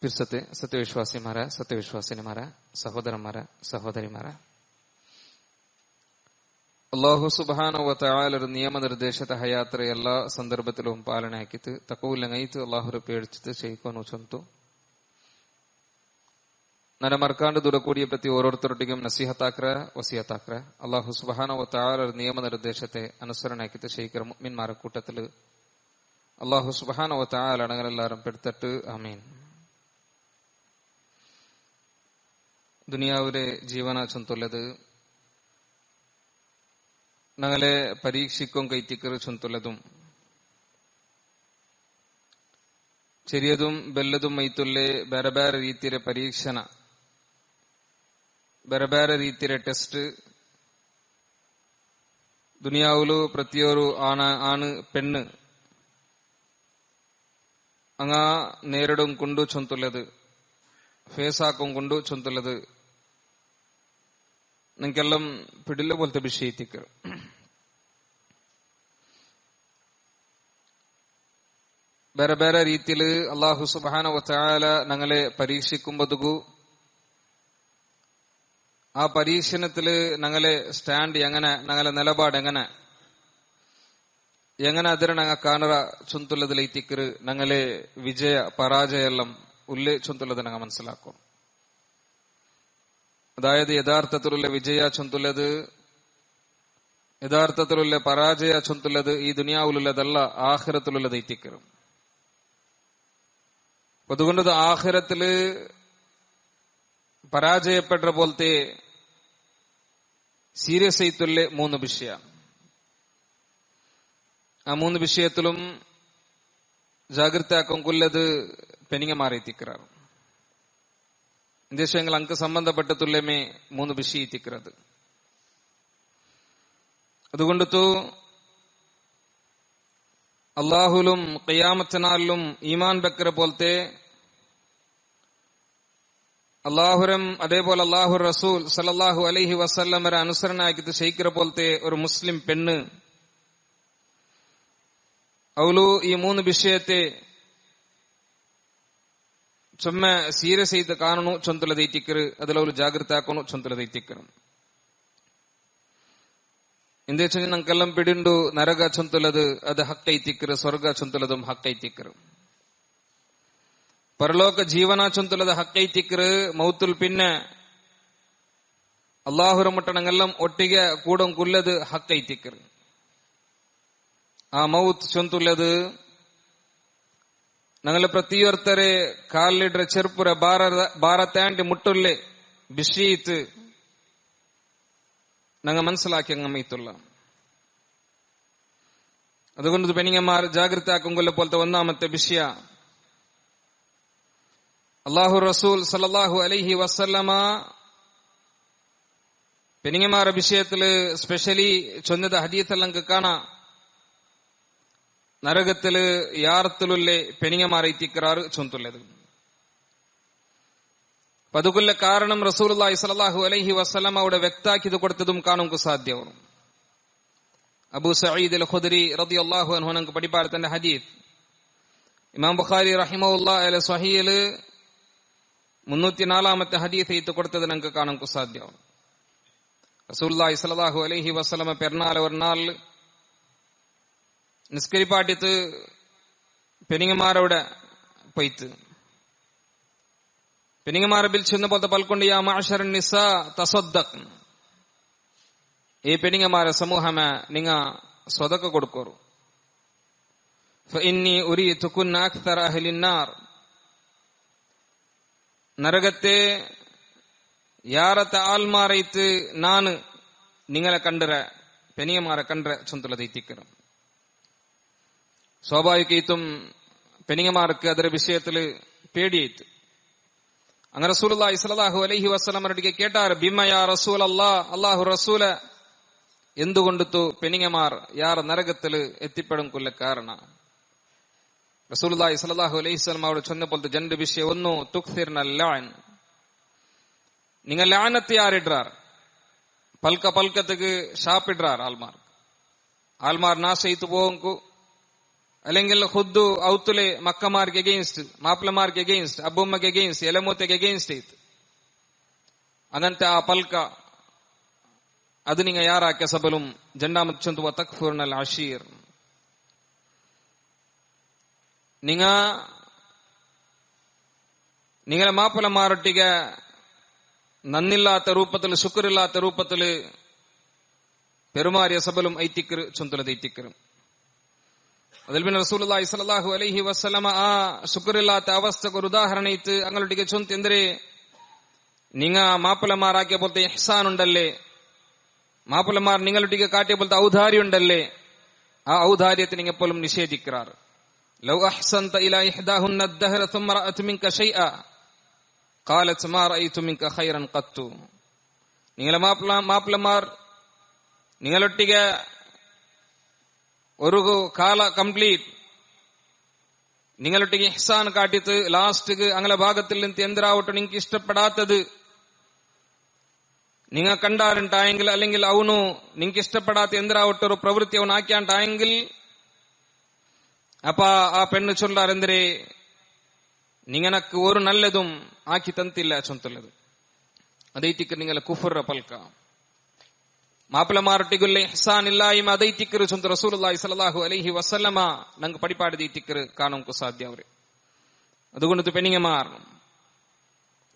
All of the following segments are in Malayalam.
പിർസത്തെ സത്യവിശ്വാസിമാരെ സത്യവിശ്വാസിനിമാരെ സഹോദരന്മാരെ സഹോദരിമാരെ, അള്ളാഹു സുബ്ഹാനഹു വ തആല ഒരു ನಿಯಮನಿರ್ದೇಶಿತ ಹಯಾತ್ರ ಎಲ್ಲ ಸಂದರ್ಭದಲ್ಲೂ ಪಾಲನೆ ಹಾಕಿತ್ತು. ತಕೌಲಂಗೈತು ಅಲ್ಲಾಹು പേടിച്ചിട്ട് ചെയ്യിക്കുന്നു ചൊന്തു. ನನ್ನ ಮರ್ಕಾಂಡ ದೂರ ಕೂಡಿಯ ಪ್ರತಿ ಓರೋರ್ತರೊಟ್ಟಿಗೆ ನಸೀಹತಾಕ್ರ ವಸಿಯತಾಕ್ರ ಅಲ್ಲಾಹು ಸುಬ್ಹಾನಹು ವತ ಆಲ ನಿಯಮನಿರ್ದೇಶತೆ ಅನುಸರಣೆ ಹಾಕಿತ್ತು ചെയ്യിக்கிற മുഅ്മിൻമാരെ കൂട്ടത്തിൽ അല്ലാഹു സുബ്ഹാനഹു വ തആല ഞങ്ങളെല്ലാവരും പെടുത്തിട്ട് ആമീൻ. ദുനിയാവിലെ ജീവന ചൊന്തുള്ളത് ഞങ്ങളെ പരീക്ഷിക്കും കൈത്തിക്കറ് ചൊന്തുള്ളതും ചെറിയതും ಬೆಲ್ಲതും ಮೈತುಲ್ಲೆ ಬೇರೆ ಬೇರೆ ರೀತಿಯ ಪರೀಕ್ಷಣ, ಬೇರೆ ಬೇರೆ ರೀತಿಯ ಟೆಸ್ಟ್ ದುನಿಯಾವಿಲು ಪ್ರತಿಯೊರು ആണ് പെണ്ണ് അങ്ങ നേരിടും കൊണ്ടു ചൊന്തുള്ളത് ഫേസാക്കും കൊണ്ടു ചൊന്തുള്ളത് നിങ്ങൾക്കെല്ലാം പിടില്ല പോലത്തെ വിഷയത്തിക്ക് ಬೇರೆ ಬೇರೆ ರೀತಿಯಲ್ಲಿ ಅಲ್ಲಾಹು ಸುಬ್ಹಾನಹು ವ ತಆಲ ഞങ്ങളെ പരീക്ഷിക്കുമ്പോഴേക്കു ആ പരീക്ഷണത്തില് ഞങ്ങളെ സ്റ്റാൻഡ് എങ്ങനെ, ഞങ്ങളെ നിലപാട് എങ്ങനെ അതിനെ ഞങ്ങൾ കാണുക ചൊന്തുള്ളതിലേത്തിക്കറ് ഞങ്ങളെ വിജയ പരാജയ എല്ലാം ഉള്ളേ ചൊന്തുള്ളത് ഞങ്ങൾ മനസ്സിലാക്കും. അതായത് യഥാർത്ഥത്തിലുള്ള വിജയ ചൊന്തുള്ളത്, യഥാർത്ഥത്തിലുള്ള പരാജയ ചൊന്തുള്ളത് ഈ ദുനിയാവിലുള്ളതല്ല, ആഖിറത്തിലുള്ളത് എത്തിക്കറും. അതുകൊണ്ട് ആഖിറത്തില് പരാജയപ്പെട്ട പോലത്തെ സീരിയസ് ആയിട്ടുള്ള 3 വിഷയ. ആ 3 വിഷയത്തിലും ജാഗ്രത ആക്കൊല്ലത് പെനിങ്ങമാരെത്തിക്കാറ്. വിഷയങ്ങൾ അങ്ക് സംബന്ധപ്പെട്ടതുള്ളമേ 3 വിഷയം എത്തിക്കുന്നത്. അതുകൊണ്ടു അള്ളാഹുലും ഖിയാമത്ത് ഈമാൻ ബക്കര പോലത്തെ അള്ളാഹുരം അതേപോലെ അള്ളാഹു റസൂൽ സല്ലല്ലാഹു അലൈഹി വസല്ലം വരെ അനുസരണാക്കിട്ട് ചെയ്യിക്കിற പോലത്തെ ഒരു മുസ്ലിം പെണ്ണ് അവളു ഈ 3 വിഷയത്തെ ചുമ്മ സീരിയസ് ആയിട്ട് കാണണു ചൊന്തുള്ളതೈತಿಕ್ಕರು, അതിലവಳು ಜಾಗೃತ ಹಾಕೋನು ಚೊಂತುಲದೈತಿಕ್ಕರು. ಇಂದೇ ಚಂದ ನಂಗೆಲ್ಲಂ ಬಿಡಿಂಡು ನರಗ ಚೊಂತುಲದು ಅದು ಹಕ್ಕೈತಿಕ್ಕರು, ಸ್ವರ್ಗ ಚೊಂತುಲದು ಹಕ್ಕೈತಿಕ್ಕರು, ಪರಲೋಕ ಜೀವನ ಚೊಂತುಲದ ಹಕ್ಕೈತಿಕ್ಕರು. ಮೌತುಲ್ ಪಿನ್ನ ಅಲ್ಲಾಹುರ ಮುಟ್ಟ ನಂಗೆಲ್ಲಂ ಒಟ್ಟಿಗೆ ಕೂಡಂಕುಲ್ಲದು ಹಕ್ಕೈತಿಕ್ಕರು. ಆ ಮೌತ್ ಚೊಂತುಲ್ಲದು ഞങ്ങളെ പ്രത്യേകരെ കാലിട ചെറുപ്പുര ഭാരത്താണ്ടി മുട്ടുള്ളേ ബിഷീത്ത് ഞങ്ങൾ മനസ്സിലാക്കി അങ്ങമ്മത്തുള്ള. അതുകൊണ്ട് പെണിങ്ങന്മാർ ജാഗ്രത ആക്കുകൊല്ല പോലത്തെ 1ാമത്തെ വിഷയ അല്ലാഹു റസൂൽ സല്ലല്ലാഹു അലൈഹി വസല്ലമ പെണിങ്ങന്മാരുടെ വിഷയത്തില് സ്പെഷ്യലി ചൊന്നത് ഹദീസെല്ലാം കാണാ. നരകത്തില് യാർത്തിലുള്ളേ പെണിങ്ങമാരെത്തിക്കാറ് ചൊന്തുള്ളത്. അതുകൊള്ള കാരണം റസൂലുള്ളാഹി സ്വല്ലല്ലാഹു അലൈഹി വസല്ലം അവിടെ വ്യക്താക്കിയത് കൊടുത്തതും കാണും സാധ്യവും. അബൂ സഈദ് അൽ ഖുദരി റളിയല്ലാഹു അൻഹു നമുക്ക് പഠിപ്പാറ് തന്റെ ഹദീസ് ഇമാം ബുഖാരി റഹിമഹുല്ലാഹ് അല സ്വഹീഹില് 304ാമത്തെ ഹദീസ് ഇത് കൊടുത്തത് നമുക്ക് കാണും സാധ്യവും. റസൂലുള്ളാഹി സ്വല്ലല്ലാഹു അലൈഹി വസല്ലം പെരുന്നാൾ ഒരു നാൾ നിസ്കരിപ്പാട്ടിത്ത് പെനിങ്ങന്മാരോടെ പോയിത്ത് പെനിങ്ങന്മാരെ പിലിച്ചെന്ന് പോലത്തെ പൽക്കൊണ്ട് യാ മഅ്ശറൻ നിസാ തസദ്ദഖ്, ഈ പെനിങ്ങന്മാരെ സമൂഹമേ നിങ്ങ സ്വതക്ക കൊടുക്കോറു. ഫഇന്നി ഉരീതുകുന്ന അക്തറ അഹ്ലിന്നാർ, നരകത്തെ യാറത്തെ ആൽമാരൈത്ത് നാന് നിങ്ങളെ കണ്ടര പെനിങ്ങന്മാരെ കണ്ടര ചൊന്തുള്ളതൈത്തിക്കണം. സ്വാഭാവികത്തും പെനിങ്ങന്മാർക്ക് ಅದರ വിഷയത്തില് പേടിയായിട്ട് അങ്ങനെ റസൂലുള്ളാഹി സ്വല്ലല്ലാഹു അലൈഹി വസല്ലം അവരുടെ കേട്ടാർ ബിമ യാ റസൂലല്ലാഹ്, അല്ലാഹു റസൂല എന്തുകൊണ്ടു പെനിങ്ങന്മാർ യാർ നരകത്തില് എത്തിപ്പെടും കൊല്ല കാരണ. റസൂലുള്ളാഹി സ്വല്ലല്ലാഹു അലൈഹി വസല്ലം അവരുടെ ചൊന്നപ്പോലത്തെ 2 വിഷയം. 1 തുക്സിർന ലഅൻ, നിങ്ങൾ ലാനത്ത് യാരിടാർ, പൽക്ക പൽക്കത്തേക്ക് ഷാപ്പിടാർ ആൽമാർ നാശയിത്തു പോകും. അല്ലെങ്കിൽ ಖುದ್ದು ಔತುಲೆ ಮಕ್ಕಮಾರ್ಗೆ ಅಗೇನ್ಸ್ಟ್ ಮಾಪ್ಲಮಾರ್ಗೆ ಅಗೇನ್ಸ್ಟ್ ಅಬ್ಬೊಮ್ಮಗೆ ಅಗೇನ್ಸ್ಟ್ ಎಲೆಮೂತೆಗೆ ಅಗೇನ್ಸ್ಟ್ ಐತ್ അങ്ങനത്തെ ആ പൽക്ക അത് നിങ്ങ യാറാക്കിയ സബലും ജണ്ടാമത് തക്ഫുർനൽ അഷീർ നിങ്ങളെ മാപ്പലമാരൊട്ടിಗೆ നന്നില്ലാത്ത രൂപത്തിൽ ശുക്രില്ലാത്ത രൂപത്തിൽ പെരുമാറിയ സബലും ഐത്തിക്കർ ചൊന്തലത് ഐത്തിക്കരും അതിൽ പിന്നെ റസൂലുള്ളാഹി സ്വല്ലല്ലാഹു അലൈഹി വസല്ലമ ആ ശുക്രില്ലാത്ത അവസ്ഥക്ക് ഒരു ഉദാഹരണ ഇത്ത് അങ്ങോട്ടിಗೆ ചൊന്ത് എന്തിരെ നിങ്ങ മാപ്പലമാറാക്കിയ പോലത്തെ ഇഹ്സാൻ ഉണ്ടല്ലേ, മാപ്പലമാർ നിങ്ങളൊട്ടിಗೆ കാട്ടിയ പോലത്തെ ഔദാര്യം ഉണ്ടല്ലേ, ആ ഔദാര്യത്തെ നിങ്ങൾ എപ്പോഴും നിഷേധിക്കാറ്. ലൗ അഹ്സൻത ഇലാ ഇഹ്ദാഹുന്ന അദ്ദഹറ ثم رأت منك شيئا قالت ما رأيت منك خيرا قط. നിങ്ങളെ മാപ്പലമാർ നിങ്ങളൊട്ടിಗೆ ഒരു കാല കംപ്ലീറ്റ് നിങ്ങളൊട്ടിಗೆ ഇഹ്സാൻ കാട്ടിത്ത് ലാസ്റ്റ് അങ്ങനെ ഭാഗത്തിൽ നിന്ന് എന്തിരാവട്ടെ നിങ്ങൾക്ക് ഇഷ്ടപ്പെടാത്തത് നിങ്ങൾ കണ്ടാറുണ്ടായെങ്കിൽ അല്ലെങ്കിൽ അവനു നിങ്ങൾക്ക് ഇഷ്ടപ്പെടാത്ത എന്തിരാവട്ടെ ഒരു പ്രവൃത്തി അവൻ ആക്കിയാണ്ടായെങ്കിൽ അപ്പ ആ പെണ്ണ് ചൊല്ലാറെന്തരെ നിങ്ങനക്ക് ഒരു നല്ലതും ആക്കി തന്നില്ല ചൊന്തല്ലത് അതൈത്തിക്ക് നിങ്ങളെ കുഫുറ പൽക്ക മാപ്പിളമാരൊട്ടിগুlle ഇഹ്സാൻ ഇല്ലായ്മ അതൈത്തിക്കറ് ചൊന്ത റസൂലുള്ളാഹി സ്വല്ലല്ലാഹു അലൈഹി വസല്ലമ ನಂಗೆ ಪಡಿಪಾಡಿದ ಇತ್ತಿಕ್ಕರು ಕಾಣೋಂಕು ಸಾಧ್ಯ ಅವ್ರೆ. അതുകൊണ്ട് പെണ്ണുങ്ങമാർ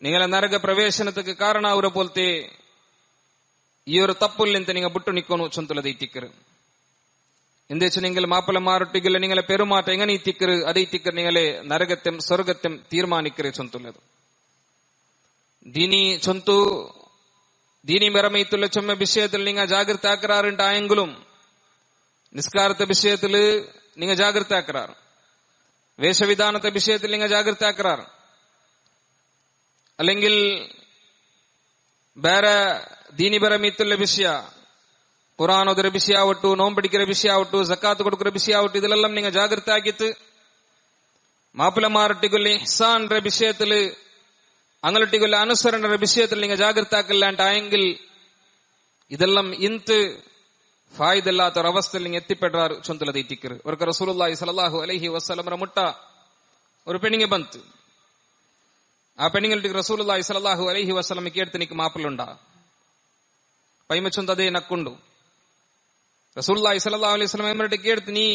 നിങ്ങളെ നരക പ്രവേശനത്തിക്ക് കാരണ അവരെ പോലത്തെ ഈ ഒരു തപ്പുല്ലിಂತ നിങ്ങൾ ಬಿಟ್ಟು ನಿಕ್ಕೋನು ചൊന്തലത് ഇത്തിക്കറ്. എന്തേച്ചു നിങ്ങൾ മാപ്പിളമാരൊട്ടിগুlle നിങ്ങളെ പെരുമാറ്റ എങ്ങനെ ഇത്തിക്കറ് അതൈത്തിക്കറ് നിങ്ങളെ നരകത്തെം സ്വർഗത്തെം തീർമാനിക്കറ് ചൊന്തലത്. ദീനി ചൊന്തു ദീനി മെറമൈത്തുള്ള ചൊമ്മ വിഷയത്തിൽ നിങ്ങൾ ജാഗ്രത ആക്കാറുണ്ടായെങ്കിലും നിസ്കാരത്തെ വിഷയത്തിൽ നിങ്ങൾ ജാഗ്രത ആക്കാറ്, വേഷവിധാനത്തെ വിഷയത്തിൽ നിങ്ങൾ ജാഗ്രത ആക്കാറ്, അല്ലെങ്കിൽ ಬೇರೆ ದೀನಿ ಬೆರಮಿತ್ತುള്ള ವಿಷಯ ഖുർആൻ ഓതുற വിഷയാവട്ടു, നോമ്പടിക്കുന്ന വിഷയാവട്ടു, സക്കാത്ത് കൊടുക്കുന്ന വിഷയാവട്ടു, ഇതിലെല്ലാം നിങ്ങൾ ജാഗ്രത ആക്കിയിട്ട് മാപ്പിളമാരൊട്ടിগুlle ഇഹ്സാന്റെ വിഷയത്തില് അങ്ങനൊട്ടിগুlle അനുസരണ വിഷയത്തിൽ നിങ്ങൾ ജാഗ്രത ആക്കില്ലാണ്ടായെങ്കിൽ ഇതെല്ലാം ഇന്ത് ഫായിദല്ലാത്ത ഒരവസ്ഥയിൽ നിങ്ങൾ എത്തിപ്പെടാറ് ചൊന്തലത് ഇത്തിക്കറ്. അവർക്ക് റസൂലുള്ളാഹി സ്വല്ലല്ലാഹു അലൈഹി വസല്ലമರ മുട്ട ഒരു പെണ്ണിಗೆ ಬಂತು. ആ പെണ്ണിಗೆ റസൂലുള്ളാഹി സ്വല്ലല്ലാഹു അലൈഹി വസല്ലമ കേട്ട് നിനക്ക് മാപ്പിളുണ്ടാ പൈമ ചൊന്തതേ നക്കുണ്ടു. റസൂലുള്ളാഹി സ്വല്ലല്ലാഹു അലൈഹി വസല്ലമ എമ്മരുടെ കേട്ട് നീ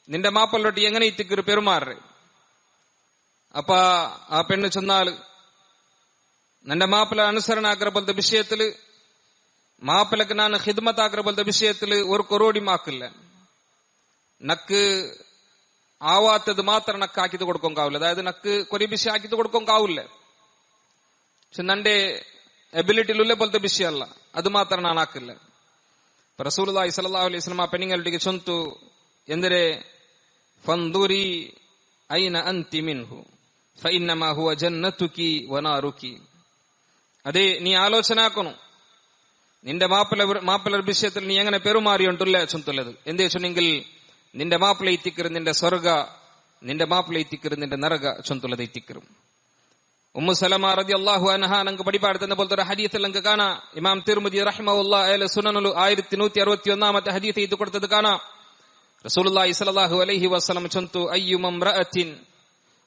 നിന്റെ മാപ്പിളൊട്ടി എങ്ങനെ ഇത്തിക്കറ് പെരുമാറ്. അപ്പ ആ പെണ്ണ് ചൊന്നാൽ നിന്റെ മാപ്പിള അനുസരണ ആക്കിற പോലത്തെ വിഷയത്തില് മാപ്പിളക്ക് ഞാൻ ഖിദ്മത്ത് ആക്കിற പോലത്തെ വിഷയത്തില് ഒരു കൊറോടി മാക്കില്ല, നക്ക് ആവാത്തത് മാത്രം നക്ക് ആക്കിത് കൊടുക്കാവില്ല, അതായത് നക്ക് കൊറി വിഷയം ആക്കിത് കൊടുക്കാവില്ല, പക്ഷെ നന്റെ എബിലിറ്റിയിലുള്ള പോലത്തെ വിഷയമല്ല, അത് മാത്രം ഞാൻ ആക്കില്ല. റസൂലുള്ളാഹി സ്വല്ലല്ലാഹു അലൈഹി വസല്ലം പെണ്ണുങ്ങളുടെ ചൊന്തു എന്തിരെ ഫൻദുരി ഐന അൻതി മിൻഹു ഫഇന്നമാ ഹുവ ജന്നതുകി വനാറുകി. അതെ, നീ ആലോചന ആക്കണു നിന്റെ മാപ്പിള വിഷയത്തിൽ നീ എങ്ങനെ പെരുമാറിയുണ്ടല്ലേ ചൊന്തല്ലത്. എന്തേ ചൊന്നെങ്കിൽ നിന്റെ മാപ്പിള ഇത്തിക്കറ് നിന്റെ സ്വർഗ, നിന്റെ മാപ്പിള ഇത്തിക്കറ് നിന്റെ നരക ചൊന്തല്ലത് ഇത്തിക്കറും. ഉമ്മു സലമ റളിയല്ലാഹു അൻഹ നമുക്ക് പഠിപ്പാടുന്ന പോലത്തെ ഒരു ഹദീസിൽ നമുക്ക് കാണാം. ഇമാം തിർമിദി റഹിമഹുല്ലാഹ് അയാളെ സുനനുൽ 1161 ഹദീസ് ഇത് കൊടുത്തത് കാണാം. റസൂലുള്ളാഹി സ്വല്ലല്ലാഹു അലൈഹി വസല്ലം ചൊന്തു അയ്യുമ ഇംറഅത്തിൻ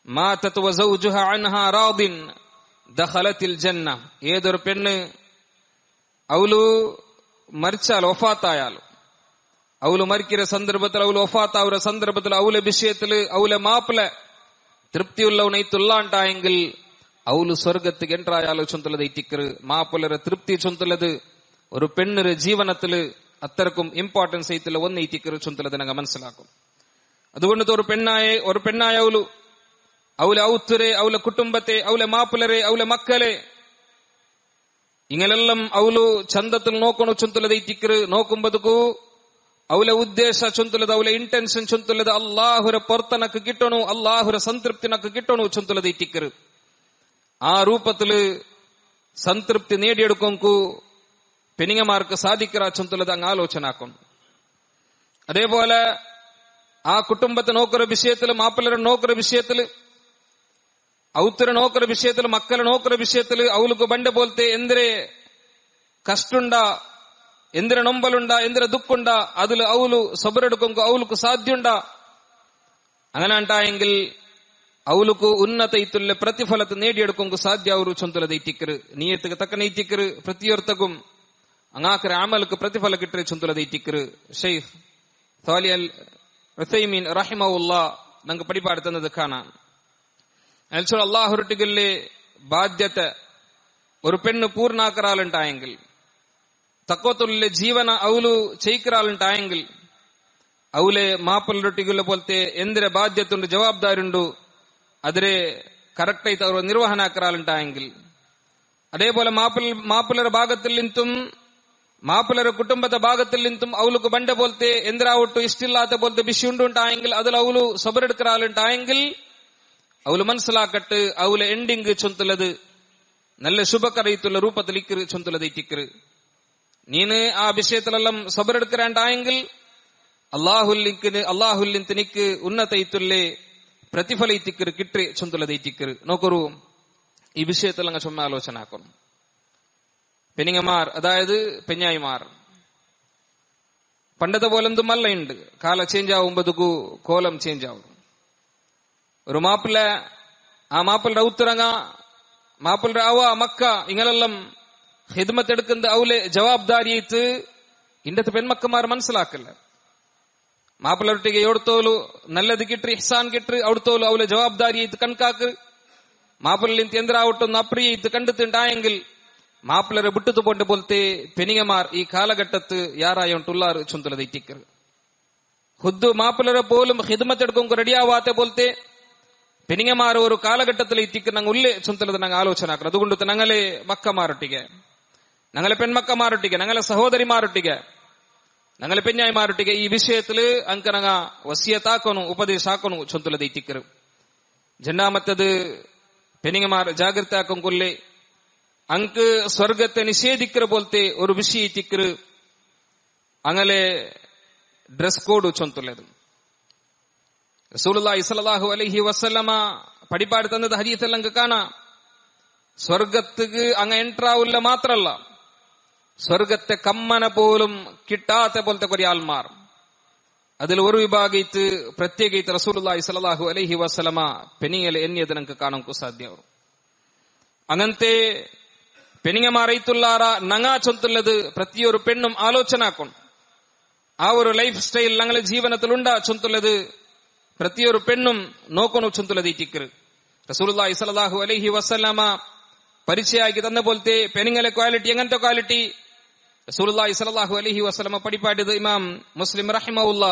മാതത് വസൗജുഹാ അൻഹാ റാദിൻ ദഖലത്തിൽ ജന്ന. ഏതൊരു പെണ്ണ് അവളു മരിച്ചാൽ വഫാത്തായാൽ, അവള് മരിക്കുന്ന സന്ദർഭത്തിൽ അവള് വഫാത്താവുന്ന സന്ദർഭത്തിൽ അവളെ വിഷയത്തില് അവളെ മാപ്പിള തൃപ്തിയുള്ളവനൈത്തുള്ളാണ്ടായെങ്കിൽ അവള് സ്വർഗത്തിക്ക് എൻട്രായാലോ ചൊന്തലത് ഇത്തിക്കറ്. മാപ്പിളരെ തൃപ്തി ചൊന്തലത് ഒരു പെണ്ണിന്റെ ജീവനത്തില് അത്രക്കും ഇമ്പോർട്ടൻസ് ആയിട്ടുള്ള ഒന്ന് ഇത്തിക്കറ് ചൊന്തലത് ഞങ്ങൾ മനസ്സിലാക്കും. അതുകൊണ്ട് ഒരു പെണ്ണായ അവളെ ഔത്തുരെ, അവളെ കുടുംബത്തെ, അവളെ മാപ്പിളരെ, അവളെ മക്കളെ ഇങ്ങനെല്ലാം അവളു ചന്തത്തിൽ നോക്കണു ചൊന്തലത് ഇത്തിക്കറ്. നോക്കുമ്പതಕ್ಕೂ ಅವಳ ಉದ್ದೇಶ ಚೊಂತುಲದ, ಅವಳ ಇಂಟೆನ್ಷನ್ ಚೊಂತುಲದ ಅಲ್ಲಾಹುರ ಪೊರ್ತನಕ್ಕೆ ಕಿಟ್ಟಣು, ಅಲ್ಲಾಹುರ ಸಂತೃಪ್ತಿನಕ್ಕೆ ಕಿಟ್ಟಣು ಚೊಂತುಲದ ಇಟ್ಟಿಕ್ಕರು. ആ രൂപത്തില് സംതൃപ്തി നേടിയെടുക്കൊങ്കു പെണ്ണുങ്ങമാർക്ക് സാധിക്കറ ചൊന്തലത് അങ്ങ് ആലോചനാക്കും. അതേപോലെ ആ കുടുംബത്തെ നോക്കുന്ന വിഷയത്തില്, മാപ്പിളരെ നോക്കുന്ന വിഷയത്തില്, ഔത്തര നോക്കുന്ന വിഷയത്തില്, മക്കളെ നോക്കുന്ന വിഷയത്തില് അവൾക്ക് ಬಂಡ പോലത്തെ എന്തിരെ കഷ്ടുണ്ട, എന്തിര നൊമ്പലുണ്ട, എന്തിര ദുഃഖുണ്ട, അതിൽ അവളു സബറെടുക്കൊങ്കു അവൾക്ക് സാധ്യുണ്ട. അങ്ങനെ ഉണ്ടായെങ്കിൽ ಅವಲುಕು ಉನ್ನತ ಇತ್ತುಲ್ಲ ಪ್ರತಿಫಲತೆ ನೇಡಿಯಡ್ಕೊಂಗು ಸಾಧ್ಯ ಅವರು ಚೊಂತುಲದೈತಿಕ್ಕರು ನಿಯತ್ತಿಗೆ ತಕ್ಕ ನೈತಿಕ್ಕರು ಪ್ರತಿಯೊರ್ತಗೂ ಅಂಗಾಕರ ಆಮಲ್ಕು ಪ್ರತಿಫಲ ಕಿಟ್ಟರೆ ಚೊಂತುಲದೈತಿಕ್ಕರು ஷைഖ் சாலிஹ் அல் உஸைமீன் ரஹிமஹுல்லா ನಂಗೆ ಪಡಿಪಾಡು ತಂದದ ಖಾನ അൽസോ അള്ളാഹുരട്ടികളിലെ ബാധ്യത ഒരു പെണ്ണ് പൂർണ്ണാക്കറാളുണ്ടായെങ്കിൽ തക്കോത്തുള്ള ജീവന അവളു ചെയ്യിക്കറാളുണ്ടായെങ്കിൽ ಅವಲೆ ಮಾಪಲರೊಟ್ಟಿಗೆಲ್ಲ പോലത്തെ എന്തിരെ ബാധ്യതയുണ്ട് ജവാബ്ദാരുണ്ട് അതിരെ കറക്റ്റ് ആയിട്ട് അവർ നിർവഹണാക്കറാളുണ്ടായെങ്കിൽ അതേപോലെ മാപ്പിളರ ಭಾಗത്തിൽ ನಿಂತುം മാപ്പിളರ കുടുംബದ ഭാഗത്തിൽ നിന്നും അവൾക്ക് ബണ്ട പോലത്തെ എന്തിരാവട്ടു ഇഷ്ടില്ലാത്ത പോലത്തെ വിഷയുണ്ടുണ്ടായെങ്കിൽ അതിൽ അവളു സബറെടുക്കറാളുണ്ടായെങ്കിൽ അവള് മനസ്സിലാക്കട്ട് അവളെ എൻഡിങ് ചൊന്തുള്ളത് നല്ല ശുഭകരയിട്ടുള്ള രൂപത്തിൽ ഇക്കറ് ചൊന്തുലതൈറ്റിക്കറ് നീന് ആ വിഷയത്തിലെല്ലാം സബറെടുക്കറാണ്ടായെങ്കിൽ അള്ളാഹുല്ലിന് നിക്ക് ഉന്നതൈത്തുല്ലേ പ്രതിഫലൈത്തിക്കറ് കിട്ടി ചൊന്തുലതൈറ്റിക്കറ് നോക്കൊരു ഈ വിഷയത്തിൽ അങ്ങ് ചുമ്മാ ആലോചന ആക്കണം പെനിങ്ങമാർ അതായത് പെഞ്ഞായിമാർ പണ്ടത്തെ പോലൊന്നും അല്ല ഉണ്ട് കാല ചേഞ്ച് ആവുമ്പോ കോലം ചേഞ്ച് ആവും ഒരു മാപ്പിള ആ മാപ്പിളുടെ ഉത്തരങ്ങ മാപ്പിളുടെ അവ മക്ക ഇങ്ങനെല്ലാം ഹിദ്മത്ത് എടുക്കുന്ന അവലെ ജവാബ്ദാരിയത്ത് ഇന്നത്തെ പെൺമക്കന്മാർ മനസ്സിലാക്കില്ല മാപ്പിളൊട്ടിಗೆ ಎವಡ್ತೋಲು ನಲ್ಲದು ಕಿಟ್ರಿ ಇಹ್ಸಾನ್ ಕಿಟ್ರಿ ಅವಿಡ್ತೋಲು ಅವಲೆ ಜವಾಬ್ದಾರಿಯത്ത് കണക്കാക്ക് മാപ്പിളിൽ എന്തിരാവട്ടൊന്ന് അപ്രിയത്ത് കണ്ടെത്തുണ്ടായെങ്കിൽ മാപ്പിളരെ വിട്ടു പോണ്ട് പോലത്തെ പെനിങ്ങമാർ ഈ കാലഘട്ടത്ത് യാറായോണ്ടുള്ളാറ് ചൊന്തുലതൈറ്റിക്കറ് ഹുദ്ദു മാപ്പിളരെ പോലും ഹിദ്മത്ത് എടുക്കും റെഡിയാവാത്ത പോലത്തെ പെനിങ്ങമാർ ഒരു കാലഘട്ടത്തിൽ എത്തിക്ക് ഞങ്ങൾ ഉള്ളേ ചൊന്തലത് ഞങ്ങൾ ആലോചന ആക്കണം അതുകൊണ്ട് ഞങ്ങളെ മക്കമാരൊട്ടിಗೆ ഞങ്ങളെ പെൺമക്കമാരൊട്ടിಗೆ ഞങ്ങളെ സഹോദരിമാരൊട്ടിಗೆ ഞങ്ങളെ പെഞ്ഞായിമാരൊട്ടിಗೆ ഈ വിഷയത്തില് ಅಂಕ ഞങ്ങ ವಸಿಯತಾಕೋನು ಉಪದೇಶ ಹಾಕೋನು ಚೊಂತುಲದ ಇತ್ತಿಕ್ಕರು ಜನ್ನಾಮತ್ತದು പെനിങ്ങമാർ ജാഗ്രത ആക്കും കൊല്ലേ ಅಂಕ ಸ್ವರ್ಗത്തെ നിഷേധിക്കற പോലത്തെ ഒരു വിഷയ ഇത്തിಕ್ಕರು അങ്ങനെ ഡ്രസ് കോഡ് ചൊന്തുലത് റസൂലുള്ളാഹി സ്വല്ലല്ലാഹു അലൈഹി വസല്ലമ പടിപാട് തന്നത് ഹദീസിൽ അങ്ങ് കാണാം സ്വർഗത്തിക്ക് അങ്ങ് എൻട്രാവില്ല മാത്രല്ല സ്വർഗത്തെ കമ്മന പോലും കിട്ടാത്ത പോലത്തെ കുറെ ആൾമാർ അതിൽ ഒരു വിഭാഗത്ത് പ്രത്യേകിച്ച് റസൂലുള്ളാഹി സ്വല്ലല്ലാഹു അലൈഹി വസല്ലമ പെനിങ്ങലെ എണ്ണിയത് നമുക്ക് കാണാൻ സാധ്യമാവും അങ്ങനത്തെ പെനിങ്ങമാറൈത്തുള്ളാറ നങ്ങാ ചൊന്തുള്ളത് പ്രതിയൊരു പെണ്ണും ആലോചനാക്കും ആ ഒരു ലൈഫ് സ്റ്റൈൽ ഞങ്ങളെ ജീവനത്തിലുണ്ടാ ചൊന്തുള്ളത് ಪ್ರತಿಯೊರು ಪೆಣ್ಣುಂ ನೋಕೋನು ಚೊಂತುಲದೈತಿಕ್ಕರು റസൂലുള്ളാഹി സ്വല്ലല്ലാഹു അലൈഹി വസല്ലമ ಪರಿಚಯ ಆಗಿ ತಂದ ಬೋಲ್ತೆ ಪೆನಿಂಗಲೆ ಕ್ವಾಲಿಟಿ ಎಂಗಂತ ಕ್ವಾಲಿಟಿ റസൂലുള്ളാഹി സ്വല്ലല്ലാഹു അലൈഹി വസല്ലമ പടിപാടിയത് ഇമാം മുസ്ലിം റഹിമഹുല്ലാ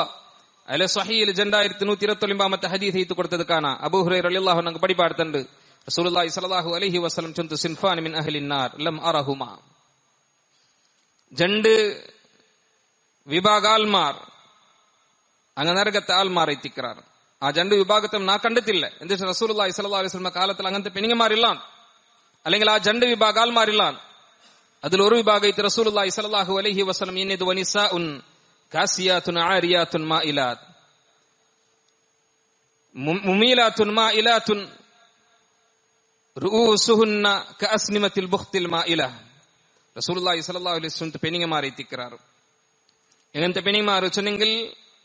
അലെ സ്വഹീൽ 2129 ഹദീസ് എഴുതി കൊടുത്തത് കാണാ അബൂ ഹുറൈറ റളിയല്ലാഹു അൻഹു പടിപാടുന്നുണ്ട് റസൂലുള്ളാഹി സ്വല്ലല്ലാഹു അലൈഹി വസല്ലം ചൊന്തു സിൻഫാൻ മിൻ അഹ്ലിൻ നാർ ലം അറഹുമാ രണ്ട് വിഭാഗാൽമാർ അങ്ങ് നരകത്തെ ആൽമാർ എത്തിക്കാറ് ആ രണ്ട് വിഭാഗത്തെ നാ കണ്ടെത്തില്ല എന്താ റസൂലുള്ളാഹി സ്വല്ലല്ലാഹു അലൈഹി വസല്ലം കാലത്തിൽ അങ്ങനത്തെ പെണ്ണുമാരില്ല അല്ലെങ്കിൽ ആ രണ്ട് വിഭാഗ ആൽമാരില്ല അതിൽ ഒരു വിഭാഗത്തെ റസൂലുള്ളാഹി സ്വല്ലല്ലാഹു അലൈഹി വസല്ലം ഇന്നത് വനിസാഉൻ കാസിയാത്തുൻ ആരിയാത്തുൻ മാഇലാത്ത് മുമീലാത്തുൻ മാഇലാത്തുൻ റൂസുഹുന്ന കഅസ്നിമത്തിൽ ബുഖ്തിൽ മാഇല റസൂലുള്ളാഹി സ്വല്ലല്ലാഹു അലൈഹി വസല്ലം പെണ്ണുമാരെ എത്തിക്കാറ് എങ്ങനത്തെ പെണ്ണുമാർ വെച്ചെങ്കിൽ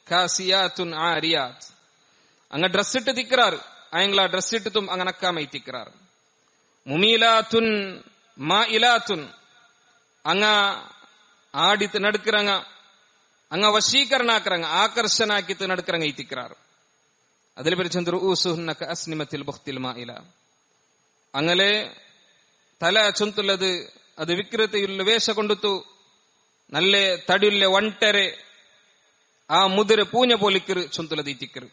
കാസിയാത്തുൻ ആരിയാത്ത് അങ്ങ ഡ്രസ് ഇട്ട് തിക്കറാറ് അയങ്ങളാ ഡ്രസ് ഇട്ടും അങ്ങനക്കാമ തിക്കറാറ് മുമീലാത്തുൻ മാഇലാത്തുൻ അങ്ങ ആടിത്ത് നടുக்கிறங்க അങ്ങ വശീകരണ ആക്കറங்க ആകർഷണാക്കിത്ത് നടുக்கிறங்க തിക്കറാറ് അതിൽ പരിചന്ദ് റൂസുഹുന്ന കഅസ്നിമത്തിൽ ബുഖ്തിൽ മാഇല അങ്ങനെ തല ചൊന്തുള്ളത് അത് വികൃതിയുള്ള വേഷ കൊണ്ടുത്തു നല്ല തടിയുള്ള ഒണ്ടരെ ആ മുതിര പൂഞ്ഞ പോലിക്കറ് ചൊന്തുലതീറ്റിക്കറ്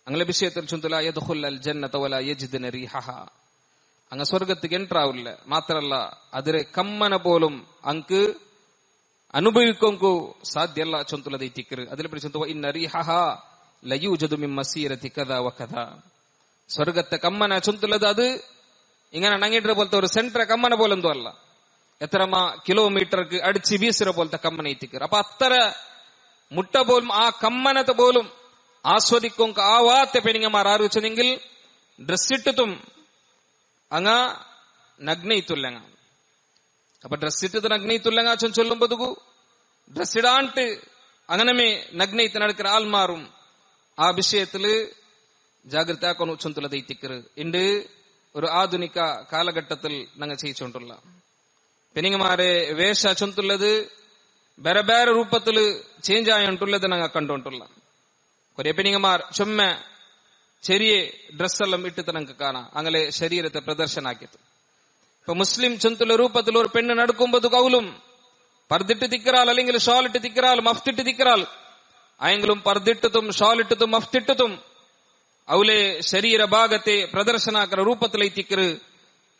അങ്ങനെ വിഷയത്തിൽ ചൊന്തുല യദ്ഖുൽ ജന്നത വലാ യജിദന റീഹഹ അങ്ങ് സ്വർഗത്തിക്ക് എൻട്രാവില്ല മാത്രല്ല അതിരെ കമ്മന പോലും അങ്ക് അനുഭവിക്കൊങ്കു സാധ്യല്ല ചൊന്തുലതീറ്റിക്കറ് അതിൽ പിടിച്ചു ഇന്ന റീഹഹ ലയൂജദു മിൻ മസീരതി കദാ വകദാ സ്വർഗത്തെ കമ്മന ചൊന്തുലത് അത് ഇങ്ങനെ അണങ്ങിട്ട പോലത്തെ ഒരു സെന്റർ കമ്മന പോലെന്തോ അല്ല എത്രമാ കിലോമീറ്റർക്ക് അടിച്ച് വീസുര പോലത്തെ കമ്മന എത്തിക്കറ് അപ്പൊ അത്ര മുട്ട പോലും ആ കമ്മനത്തെ പോലും ആസ്വദിക്കും ആവാത്ത പെണ്ണുങ്ങമാർ ആര് വെച്ചെങ്കിൽ ഡ്രസ് ഇട്ടിട്ടും അങ്ങ നഗ്നയിത്തുല്ലങ്ങ അപ്പൊ ഡ്രസ് ഇട്ടത് നഗ്നയിത്തുല്ലങ്ങ ചൊല്ലുമ്പോ ഡ്രസ് ഇടാണ്ട് അങ്ങനമേ നഗ്നയിത്ത് നടക്കുന്ന ആൾമാറും ആ വിഷയത്തില് ജാഗ്രത ആക്കണു ചൊന്തുള്ളത് ഇത്തിക്കറ് ഇണ്ട് ഒരു ആധുനിക കാലഘട്ടത്തിൽ ഞങ്ങൾ ചെയ്യിച്ചുകൊണ്ടുള്ള പെനിങ്ങമാരെ വേഷ ചൊന്തുള്ളത് ಬೇರೆ ಬೇರೆ ರೂಪത്തിൽ ചേഞ്ച് ആയിട്ടുള്ളത് ഞങ്ങൾ കണ്ടുകൊണ്ടുള്ള കുറെ പെനിങ്ങമാർ ചുമ്മ ചെറിയ ഡ്രസ്സെല്ലാം ഇട്ടിട്ട് ഞങ്ങൾക്ക് കാണാം അങ്ങനെ ശരീരത്തെ പ്രദർശനാക്കിയത്. ഇപ്പൊ മുസ്ലിം ചൊന്തുള്ള രൂപത്തിൽ ഒരു പെണ്ണ് നടക്കുമ്പോൾ കൗലും പർദിട്ട് തിക്കറാൽ അല്ലെങ്കിൽ ഷാൾ ഇട്ട് തിക്കറാൽ മഫ്തിട്ട് തിക്കറാൽ ആയെങ്കിലും പർദിട്ടതും ഷാൾ ഇട്ടതും മഫ്തിട്ടതും അവലെ ശരീര ഭാഗത്തെ പ്രദർശനാക്കുന്ന രൂപത്തിലെ തിക്കറ്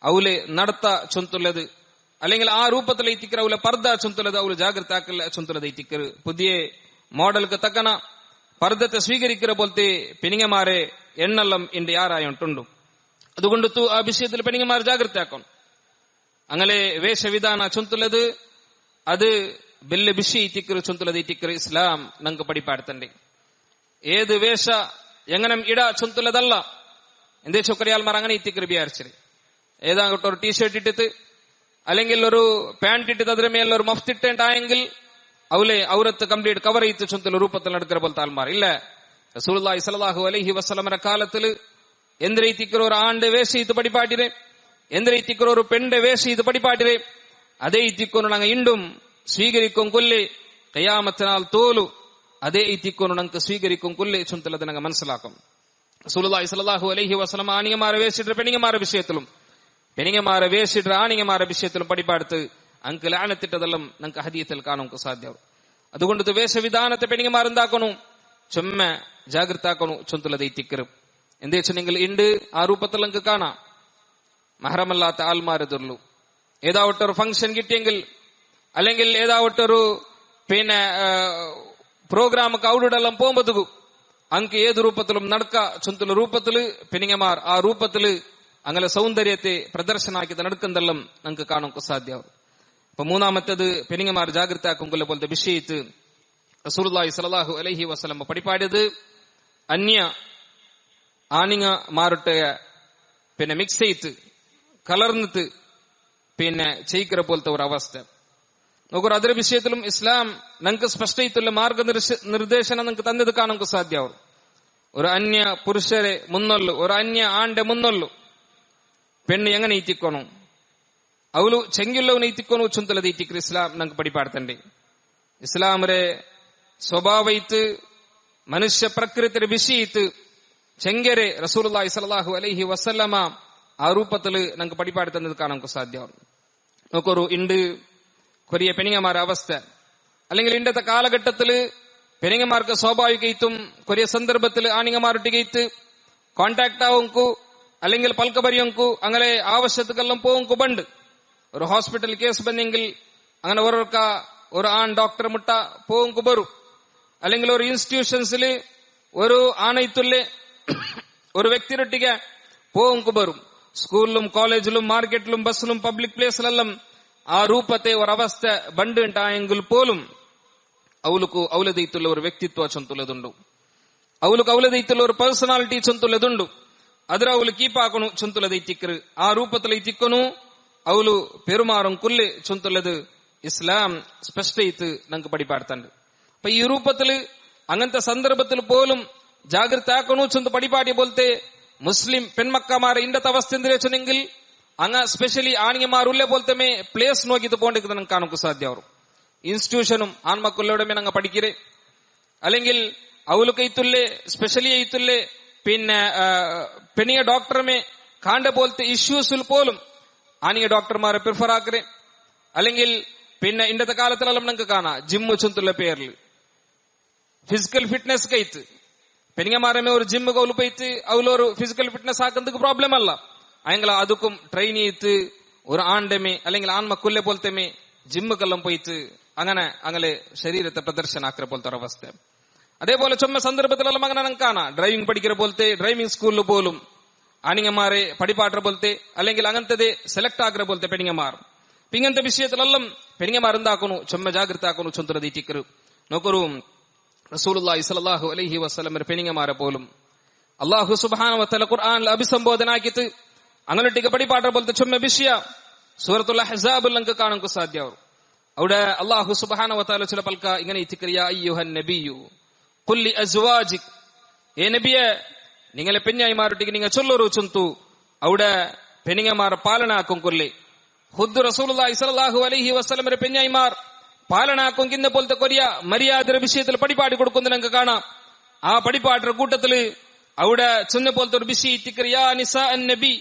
അവലെ നടത്ത ചൊന്തുള്ളത് അല്ലെങ്കിൽ ആ രൂപത്തിലെ തിക്കറ് അവലെ പർദ ചൊന്തുള്ളത് അവള് ജാഗ്രത ആക്കല ചൊന്തുള്ളത് തിക്കറ് പുതിയ മോഡൽക്ക് തക്കന പർദത്തെ സ്വീകരിക്കുന്ന പോലത്തെ പെനിങ്ങമാരെ എണ്ണെല്ലാം ഇണ്ട് യാറായിട്ടുണ്ടു. അതുകൊണ്ട് ആ വിഷയത്തിൽ പെനിങ്ങമാർ ജാഗ്രത ആക്കണം. അങ്ങനെ വേഷവിധാന ചൊന്തുള്ളത് അത് ಬೆಲ್ಲ ಬಿಸಿ ತಿಕ್ಕರು ಚೊಂತುಲದ ತಿಕ್ಕರು ಇಸ್ಲಾಂ ನಂಗೆ ಪಡಿಪಾಡ್ತಂಡೆ ഏത് വേഷ എങ്ങനെ ഇട ചൊന്തുള്ളതല്ല എന്തേ ചൊക്കറിയാൽമാർ അങ്ങനെ ഇത്തിക്കറി വിചാരിച്ചത് ഏതാകട്ടെ ഒരു ടീഷർട്ട് ഇട്ടിട്ട് അല്ലെങ്കിൽ ഒരു പാന്റ് ഇട്ടിട്ട് അതിന് മേലെ ഒരു മഫ്ത് ഇട്ടായെങ്കിൽ അവലെ ഔറത്ത് കംപ്ലീറ്റ് കവർ ചെയ്ത് ചൊന്തുള്ള രൂപത്തിൽ നടക്കുന്ന പോലത്തെ ആൾമാർ ഇല്ല. റസൂലുള്ളാഹി സ്വല്ലല്ലാഹു അലൈഹി വസല്ലമയുടെ കാലത്തിൽ എന്ത് രീതിക്ക് ഒരു ആണ്ട് വേഷ ഇത് പടിപ്പാട്ടിരെ എന്ത് രീതിക്ക് ഒരു പെണ്ണിന്റെ വേഷ ഇത് പടിപ്പാട്ടിരെ അതേ ഇത്തിക്കൊന്നു ഞങ്ങൾ ഇണ്ടും സ്വീകരിക്കും കൊല്ലെ കയ്യാമത്തിനാൽ തോലു അതേ ഇത്തിക്കൊന്നു ഞങ്ങൾക്ക് സ്വീകരിക്കും കൊല്ലെ ചൊന്തുള്ളത് ഞങ്ങൾ മനസ്സിലാക്കും. റസൂലുള്ളാഹി സ്വല്ലല്ലാഹു അലൈഹി വസല്ലം ആണിങ്ങമാരെ വേഷിട്ട് പെണിങ്ങമാരെ വിഷയത്തിലും പെണിങ്ങമാരെ വേഷിട്ട് ആണിങ്ങമാരെ വിഷയത്തിലും പടിപ്പാടുത്ത് അങ്ക് ലാനത്തിട്ടതെല്ലാം ഞങ്ങൾക്ക് ഹദീത്തിൽ കാണും സാധ്യവും. അതുകൊണ്ട് വേഷവിധാനത്തെ പെണിങ്ങമാരെന്താക്കണു ചുമ്മ ജാഗ്രത ആക്കണു ചൊന്തുള്ളത് ഇത്തിക്കറും എന്തേ വെച്ചെങ്കിൽ ഇണ്ട് ആ രൂപത്തിൽ ഞങ്ങൾക്ക് കാണാം. മഹറമല്ലാത്ത ആൾമാരെതുള്ളൂ ഏതാവട്ടൊരു ഫംഗ്ഷൻ കിട്ടിയെങ്കിൽ അല്ലെങ്കിൽ ഏതാവട്ടൊരു പിന്നെ പ്രോഗ്രാമൊക്കെ ഔടെല്ലാം പോകുമ്പോഴത്തേക്കു അങ്ക് ഏത് രൂപത്തിലും നടക്ക ചൊന്തുള്ള രൂപത്തില് പെനിങ്ങമാർ ആ രൂപത്തില് അങ്ങനെ സൗന്ദര്യത്തെ പ്രദർശനാക്കി നടക്കുന്നതെല്ലാം നമുക്ക് കാണാൻ സാധ്യമാവും. അപ്പൊ മൂന്നാമത്തേത് പെനിങ്ങമാർ ജാഗ്രത ആക്കുമ്പോൾ പോലത്തെ വിഷയത്ത് റസൂലുള്ളാഹി സ്വല്ലല്ലാഹു അലൈഹി വസല്ലം പടിപ്പാടിയത് അന്യ ആണിങ്ങമാരുടെ പിന്നെ മിക്സ് ചെയ്ത് കലർന്നിട്ട് പിന്നെ ചെയ്യിക്കുന്ന പോലത്തെ ഒരു അവസ്ഥ നോക്കൂ. ಅದರ വിഷയത്തിലും ഇസ്ലാം നമുക്ക് സ്പഷ്ടമായിട്ടുള്ള മാർഗനിർദ്ദേശനം നമുക്ക് തന്നത് കാണാൻ സാധ്യമാവും. ഒരു അന്യ പുരുഷരെ മുന്നൊല്ലു ഒരു അന്യ ആണ്ടെ മുന്നൊല്ലു പെണ്ണ് എങ്ങനെ ഇത്തിക്കണു ಅವಳು ಚೆಂಗಿಲ್ಲವನ್ನ ಇತ್ತಿಕೊಂಡು ಚುಂತಲದ ಇತ್ತಿಕ್ರಿ ಇಸ್ಲಾಂ ನಂಗೆ ಪಡಿಪಾಡ್ತಂಡೆ. ಇಸ್ಲಾಮರೆ ಸ್ವಭಾವ ಇತ್ತು ಮನುಷ್ಯ ಪ್ರಕೃತಿಯ ಬಿಸಿ ಇತ್ತು ചെങ്കരെ റസൂലുള്ളാഹി സ്വല്ലല്ലാഹു അലൈഹി വസല്ലമ ആ രൂപത്തിൽ നമുക്ക് പടിപ്പാടുത്തത് കാണാൻ സാധ്യമാണ്. നോക്കൊരു ഇണ്ട് കൊറിയ പെണിങ്ങമാരുടെ അവസ്ഥ അല്ലെങ്കിൽ ഇന്നത്തെ കാലഘട്ടത്തില് പെണിങ്ങമാർക്ക് സ്വാഭാവികത്തും കൊറിയ സന്ദർഭത്തിൽ ആണിങ്ങമാരൊട്ടികത്ത് കോണ്ടാക്ട് ആവുംക്കു അല്ലെങ്കിൽ പൽക്കബരിയಂಕು അങ്ങനെ ആവശ്യത്തുക്കെല്ലാം പോകുംക്കു ബണ്ട് ഒരു ഹോസ്പിറ്റൽ കേസ് ബന്നെങ്കിൽ അങ്ങനെ ഓരോർക്ക ഒരു ആൺ ഡോക്ടർ മുട്ട പോകുംക്കു ബരും അല്ലെങ്കിൽ ഒരു ഇൻസ്റ്റിറ്റ്യൂഷൻസിൽ ഒരു ആണയിത്തുല്ലേ ഒരു വ്യക്തിരൊട്ടിಗೆ പോകുംക്കു ബരും സ്കൂളിലും കോളേജിലും മാർക്കറ്റിലും ബസ്സിലും പബ്ലിക് പ്ലേസിലെല്ലാം ആ രൂപത്തെ ഒരവസ്ഥ ബണ്ട് ഉണ്ടായെങ്കിൽ പോലും അവൾക്ക് അവലതയിട്ടുള്ള ഒരു വ്യക്തിത്വ ചൊന്തുള്ളതുണ്ട് അവൾക്ക് അവലതയിട്ടുള്ള ഒരു പേഴ്സണാലിറ്റി ചൊന്തുള്ളതുണ്ട് ಅದರ ಅವಳು ಕೀಪಾಕಣು ಚೊಂತುಲದ ಇತ್ತಿಕ್ಕರು ಆ ರೂಪದಲ್ಲಿ ಇತ್ತಿಕ್ಕನು ಅವಳು ಪೆರುಮಾರಂ ಕುಲ್ಲೆ ಚೊಂತುಲ್ಲದು ഇസ്ലാം സ്പഷ്ടയിത്ത് നമുക്ക് പഠിപ്പാടുത്തുണ്ട്. അപ്പൊ ഈ രൂപത്തില് അങ്ങനത്തെ സന്ദർഭത്തിൽ പോലും ജാഗ്രത ആക്കണു ചൊന്ത് പഠിപ്പാടിയ പോലത്തെ മുസ്ലിം പെൺമക്കമാരെ ഇന്നത്തെ അവസ്ഥ എന്ത് വെച്ചെങ്കിൽ അങ്ങ് സ്പെഷ്യലി ആണിയമാരുള്ള പോലത്തെ പ്ലേസ് നോക്കിയിട്ട് പോകേണ്ടത് നമുക്ക് കാണുക സാധ്യമാവും. ഇൻസ്റ്റിറ്റ്യൂഷനും ആൺമക്കളുടെ അങ്ങ് പഠിക്കരെ അല്ലെങ്കിൽ അവൾക്ക് ഇത്തുല്ലേ സ്പെഷ്യലി ഇത്തുല്ലേ പിന്നെ പെണിയ ഡോക്ടറുമേ കാണ്ട പോലത്തെ ഇഷ്യൂസിൽ പോലും ആണിയ ഡോക്ടർമാരെ പ്രിഫർ ആക്കരെ അല്ലെങ്കിൽ പിന്നെ ഇന്നത്തെ കാലത്തിലെല്ലാം നമുക്ക് കാണാം ജിമ്മ് ചൊന്തുള്ള പേരിൽ ഫിസിക്കൽ ഫിറ്റ്നസ് കൈത്ത് പെണിങ്ങമാരമേ ഒരു ജിമ്മ് കൗല് പോയിട്ട് അവളൊരു ഫിസിക്കൽ ഫിറ്റ്നസ് ആക്കുന്നതുക്ക് പ്രോബ്ലം അല്ല അയങ്ങൾ അതുക്കും ട്രെയിൻ ചെയ്ത് ഒരു ആണ്ടമേ അല്ലെങ്കിൽ ആൺമക്കുല്ലെ പോലത്തെ ജിമ്മുക്കെല്ലാം പോയിട്ട് അങ്ങനെ ശരീരത്തെ പ്രദർശനാക്കുന്ന പോലത്തെ ഒരു അവസ്ഥ. അതേപോലെ ചുമ സന്ദർഭത്തിലെല്ലാം അങ്ങനെ നമുക്ക് കാണാം ഡ്രൈവിംഗ് പഠിക്കുന്ന പോലത്തെ ഡ്രൈവിംഗ് സ്കൂളിൽ പോലും ആണിങ്ങമാരെ പഠിപ്പാട്ടുന്ന പോലത്തെ അല്ലെങ്കിൽ അങ്ങനത്തെ സെലക്ട് ആക്കുന്ന പോലത്തെ പെണിങ്ങമാർ ഇങ്ങനത്തെ വിഷയത്തിലെല്ലാം പെണിങ്ങമാർ എന്താക്കുന്നു ചുമ ജാഗ്രത ആക്കുന്നു ചൊന്തുന്നത് ഇറ്റിക്കರು നോക്കൊരു റസൂലുള്ളാഹി സ്വല്ലല്ലാഹു അലൈഹി വസല്ലം പെണിങ്ങമാരെ പോലും അല്ലാഹു സുബ്ഹാനഹു വ തആല ഖുർആനിൽ അഭിസംബോധന ആക്കിയിട്ട് അങ്ങനൊട്ടിക്ക് പഠിപ്പാട്ടുന്ന പോലത്തെ ചുമ വിഷയ സൂറത്തുൽ അഹ്സാബിൽ നമുക്ക് കാണാൻ സാധ്യമാവും. അവിടെ അല്ലാഹു സുബ്ഹാനഹു വ തആല ചില പൽക്ക ഇങ്ങനെ ഇറ്റിക്കറിയ അയ്യുഹൻ നബിയു ഖുൽ ലി അസ്വാജിക് ഏ നബിയെ നിങ്ങളെ പെഞ്ഞായിമാരൊട്ടിಗೆ നിങ്ങൾ ചൊല്ലൊരു ചുന്തു അവിടെ പെനിങ്ങമാർ പാലനാക്കും കൊല്ലേ ഹുദ് റസൂലുള്ളാഹി സ്വല്ലല്ലാഹു അലൈഹി വസല്ലമയുടെ പെഞ്ഞായിമാർ പാലനാക്കും കിന്ന പോലത്തെ കൊറിയ മര്യാദയുടെ വിഷയത്തിൽ പടിപാടി കൊടുക്കുന്നത് നിങ്ങൾക്ക് കാണാം. ആ പടിപാട്ടിന്റെ കൂട്ടത്തില് അവിടെ ചെന്ന പോലത്തെ ഒരു ബിഷി തിക്രിയാ നിസാ നബി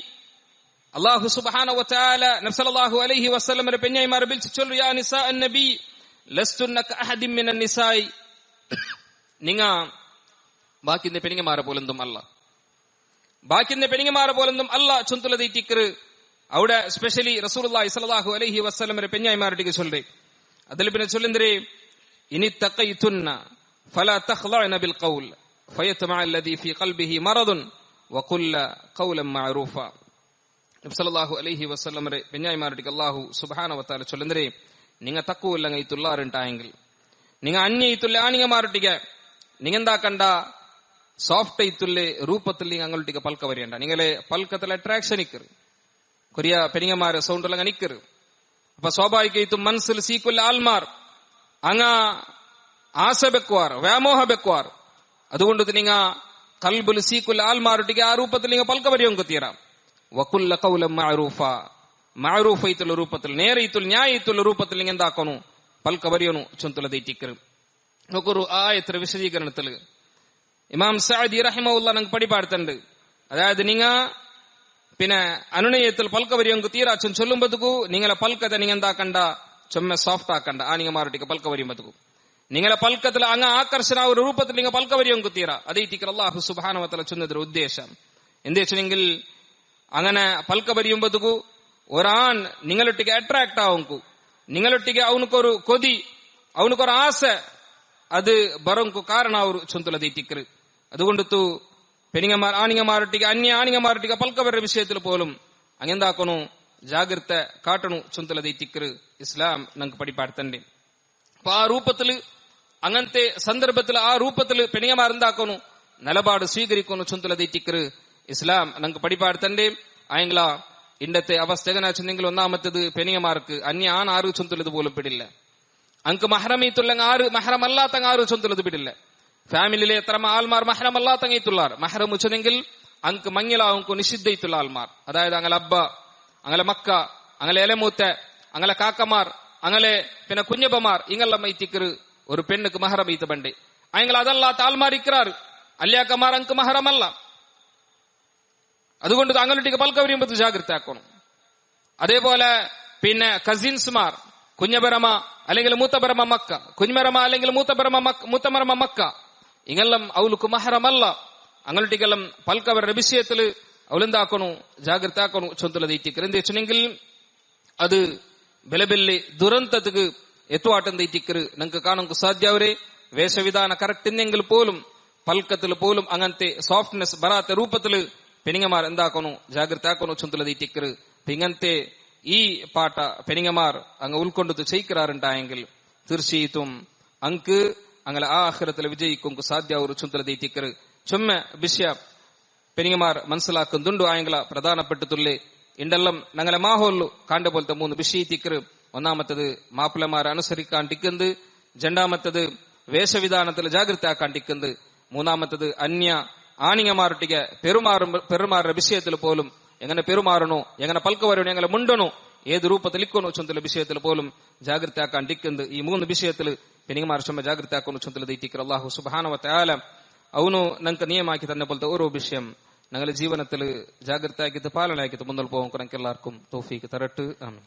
അല്ലാഹു സുബ്ഹാനഹു വതആല നബി സല്ലല്ലാഹു അലൈഹി വസല്ലമയുടെ പെഞ്ഞായിമാരെ വിളിച്ചു ചൊല്ലു യാ നിസാ നബി ലസ്തുന്ന കഅഹദിൻ മിനൻ നിസായി, നിങ്ങ ബാക്കിന്റെ പെനിങ്ങമാരെ പോലൊന്നും അല്ല, ബാക്കിന്റെ പെനിങ്ങമാരെ പോലൊന്നും അല്ല ചൊന്തുലത് തിക്ര് അവിടെ സ്പെഷ്യലി റസൂലുള്ളാഹി സ്വല്ലല്ലാഹു അലൈഹി വസല്ലമയുടെ പെഞ്ഞായിമാരൊട്ടിಗೆ ചൊല്ലേ. അതിൽ പിന്നെ ചൊല്ലുന്നേ ഇനി തഖൈതുന്ന ഫലാ തഖ്ളഅന ബിൽ ഖൗൽ ഫയത്മഅ അല്ലദീ ഫീ ഖൽബിഹി മറദുൻ വഖുല്ല ഖൗലൻ മഅറൂഫ. നബി സല്ലല്ലാഹു അലൈഹി വസല്ലമയുടെ പെഞ്ഞായിമാരൊട്ടിಗೆ അല്ലാഹു സുബ്ഹാനഹു വതആല ചൊല്ലുന്നേ നിങ്ങ തക്കുവല്ലങ്ങ ഇത്തുള്ളാറുണ്ടായെങ്കിൽ നിങ്ങ അന്യ ഇത്തുള്ള ആണിങ്ങമാരൊട്ടിಗೆ നിങ്ങ എന്താക്കണ്ട സോഫ്റ്റ് ഇത്തുള്ള രൂപത്തിൽ നിങ്ങൾ അങ്ങോട്ടേക്ക് പൽക്ക വരേണ്ട. നിങ്ങളെ പൽക്കത്തിൽ അട്രാക്ഷൻ നിക്കറ് കൊറിയ പെരിങ്ങമാരെ സൗണ്ടുള്ള നിക്കറ്. അപ്പൊ സ്വാഭാവിക മനസ്സിൽ സീക്കുള്ള ആൽമാർ അങ്ങ ആശ ಬೆಕ್ಕುವಾർ ವ್ಯಾಮೋಹ ಬೆಕ್ಕುವಾർ. അതുകൊണ്ട് നിങ്ങ കൽബിൽ സീക്കുള്ള ആൽമാരൊട്ടിಗೆ ആ രൂപത്തിൽ നിങ്ങൾ പൽക്ക വരിയൊങ്കത്തീര വകുല്ല ഖൗലൻ മഅറൂഫ, മഅറൂഫ ഇത്തുള്ള രൂപത്തിൽ നേരെ ഇത്തുള്ള ന്യായ ഇത്തുള്ള രൂപത്തിൽ നിങ്ങൾ എന്താക്കണു പൽക്ക വരിയണു ചൊന്തുള്ള ദൈറ്റിക്കറ്. നോക്കൊരു ആയത്ര വിശദീകരണത്തിൽ ഇമാം സഅദി റഹിമഹുല്ലാ നമുക്ക് പടിപാടുത്തുണ്ട്. അതായത് നിങ്ങ പിന്നെ അനുനയത്തിൽ പൽക്ക വരിയൊങ്ക് തീരാച്ചൻ ചൊല്ലുമ്പതുക്കു നിങ്ങളെ പൽക്കത്തെ നിങ്ങൾ എന്താക്കണ്ട ചൊമ്മ സോഫ്റ്റ് ആക്കണ്ട. ആണിങ്ങമാരൊട്ടിಗೆ പൽക്ക വരിയുമ്പതുക്കു നിങ്ങളെ പൽക്കത്തിൽ അങ്ങ് ആകർഷണ ഒരു രൂപത്തിൽ നിങ്ങൾ പൽക്ക വരിയൊങ്ക് തീരാ. അതേ തിക്കർ അല്ലാഹു സുബ്ഹാനഹു വതആല ചൊന്നതിന്റെ ഉദ്ദേശം എന്ത് വെച്ചെങ്കിൽ അങ്ങനെ പൽക്ക വരിയുമ്പതുക്കു ഒരാൺ നിങ്ങളൊട്ടിಗೆ അട്രാക്ട് ആവുങ്കു, നിങ്ങളൊട്ടിಗೆ അവനക്കൊരു കൊതി അവനക്കൊരു ആശ അത് ബറങ്കു കാരണ ಅವರು ചൊന്തുലത് തിക്കർ. അതുകൊണ്ടു പെനിങ്ങമാർ ആണിങ്ങമാരൊട്ടിಗೆ അന്യ ആണിങ്ങമാരൊട്ടിಗೆ പൽക്ക വരുടെ വിഷയത്തിൽ പോലും അങ്ങെന്താക്കണു ജാഗ്രത കാട്ടണു ചൊന്തുലത് തിക്കർ ഇസ്ലാം നമുക്ക് പടിപാടുത്തണ്ടേ. അപ്പൊ ആ രൂപത്തില് അങ്ങനത്തെ സന്ദർഭത്തിൽ ആ രൂപത്തിൽ പെനിങ്ങമാർ എന്താക്കണു നിലപാട് സ്വീകരിക്കുന്നു ചൊന്തുലത് തിക്കർ ഇസ്ലാം നമുക്ക് പടിപാടുത്തണ്ടേ. ആയെങ്കില ഇണ്ടത്തെ അവസ്ഥ എങ്ങനെ വെച്ചെങ്കിൽ ഒന്നാമത്തേത് പെനിങ്ങമാർക്ക് അന്യ ആൺ ആറ് ചൊന്തുലത് പോലും പിടില്ല. അങ്ക് മഹ്റമീത്തുള്ള ആറ് മഹ്റം അല്ലാത്തങ്ങ് ആറ് ചൊന്തുലത് പിടില്ല. ഫാമിലിയിലെ എത്ര ആൾമാർ മഹ്റം അല്ലാത്തങ്ങത്തുള്ളാർ മഹ്റം വെച്ചെങ്കിൽ അങ്ക് മങ്ങിലാവുങ്കു നിഷിദ്ധയിട്ടുള്ള ആൾമാർ. അതായത് അങ്ങനെ അബ്ബ അങ്ങനെ മക്ക അങ്ങനെ എലമൂത്ത അങ്ങനെ കാക്കമാർ അങ്ങനെ പിന്നെ കുഞ്ഞപ്പമാർ ഇങ്ങെല്ലാം മൈത്തിക്കറ് ഒരു പെണ്ണുക്ക് മഹ്റം ഈത്ത് ബണ്ട്. അയങ്ങൾ അതല്ലാത്ത ആൾമാർ ഇക്രാറ് അല്യാക്കമാർ അങ്ക് മഹ്റമല്ല. അതുകൊണ്ട് അങ്ങോട്ടേക്ക് പൽക്ക വരിയുമ്പോൾ ജാഗ്രത ആക്കണം. അതേപോലെ പിന്നെ കസിൻസ്മാർ കുഞ്ഞപരമ അല്ലെങ്കിൽ മൂത്തപരമ മക്ക, കുഞ്ഞമരമ അല്ലെങ്കിൽ മൂത്തമരമ മക്ക ഇങ്ങെല്ലാം അവൾക്ക് മഹ്റമല്ല. അങ്ങോട്ടേക്കെല്ലാം പൽക്ക വരുടെ വിഷയത്തില് അവളെന്താക്കണു ജാഗ്രത ആക്കണു ചൊന്തുലത് ഈറ്റിക്കർ. എന്ത് വെച്ചെങ്കിൽ അത് ಬೆಲೆಬೆಲ್ಲಿ ದುರಂತಕ್ಕೆ ಎತ್ತುವಾಟಂದ ಇಟ್ಟಿಕ್ಕರು ನಂಗೆ ಕಾಣಂಕು ಸಾಧ್ಯ ಅವರೇ ವೇಷವಿಧಾನ ಕರೆಕ್ಟ್ ಇನ್ನೆಂಗಿಲ್ ಪೋಲುം പൽക്കത്തിൽ പോലും അങ്ങനത്തെ സോഫ്റ്റ്നെസ് ബറാത്ത രൂപത്തിൽ പെനിങ്ങമാർ എന്താക്കണു ജാഗ്രത ആക്കണു ചൊന്തുലത് ഇറ്റിക്കറ്. ഇങ്ങനത്തെ ഈ പാട്ട പെനിങ്ങമാർ അങ്ങ് ഉൾക്കൊണ്ടത് ചെയ്യിക്കാറുണ്ടായെങ്കിൽ തീർച്ചയായിട്ടും അങ്ക് അങ്ങനെ ആ ആഖിറത്തിൽ വിജയിക്കും സാധ്യ ഒരു ചൊന്തുലത് ഇറ്റിക്കറ്. ചൊമ്മ വിഷയ പെനിങ്ങമാർ മനസ്സിലാക്കുന്നുണ്ടു ആയെങ്കില പ്രധാനപ്പെട്ടിട്ടുള്ളേ ഇണ്ടെല്ലാം ഞങ്ങളെ മാഹോല്ലു കാണ്ട പോലത്തെ 3 വിഷയത്തിക്കറ്. ഒന്നാമത്തത് മാപ്പിളമാരെ അനുസരിക്കാണ്ടിക്കുന്നത്, രണ്ടാമത്തത് വേഷവിധാനത്തിൽ ജാഗ്രത ആക്കാണ്ടിക്കുന്നത്, മൂന്നാമത്തത് അന്യ ആണിങ്ങമാരൊട്ടിಗೆ പെരുമാറുടെ വിഷയത്തിൽ പോലും എങ്ങനെ പെരുമാറണോ എങ്ങനെ പൽക്ക വരണോ എങ്ങനെ മുണ്ടണോ ഏത് രൂപത്തിൽ ഇക്കണോ ചൊന്തുല വിഷയത്തിൽ പോലും ജാഗ്രത ആക്കാണ്ടിക്കുന്നത്. ഈ 3 വിഷയത്തിൽ പെനിങ്ങമാർ ചൊമ്മ ജാഗ്രത ആക്കണോ ചൊന്തുലത് ഇറ്റിക്കർ. അല്ലാഹു സുബ്ഹാനഹു വതആല ಅವನು ನಂಗೆ ನಿಯಮಾಕಿ ತನ್ನ പോലത്തെ ഓരോ വിഷയം ഞങ്ങളുടെ ജീവനത്തിൽ ജാഗ്രത ആക്കിയിട്ട് പാലന ആക്കിയിട്ട് മുന്നോട്ട് പോകും. ഞങ്ങൾക്ക് എല്ലാവർക്കും തൗഫീഖ് തരട്ടെ. ആമീൻ.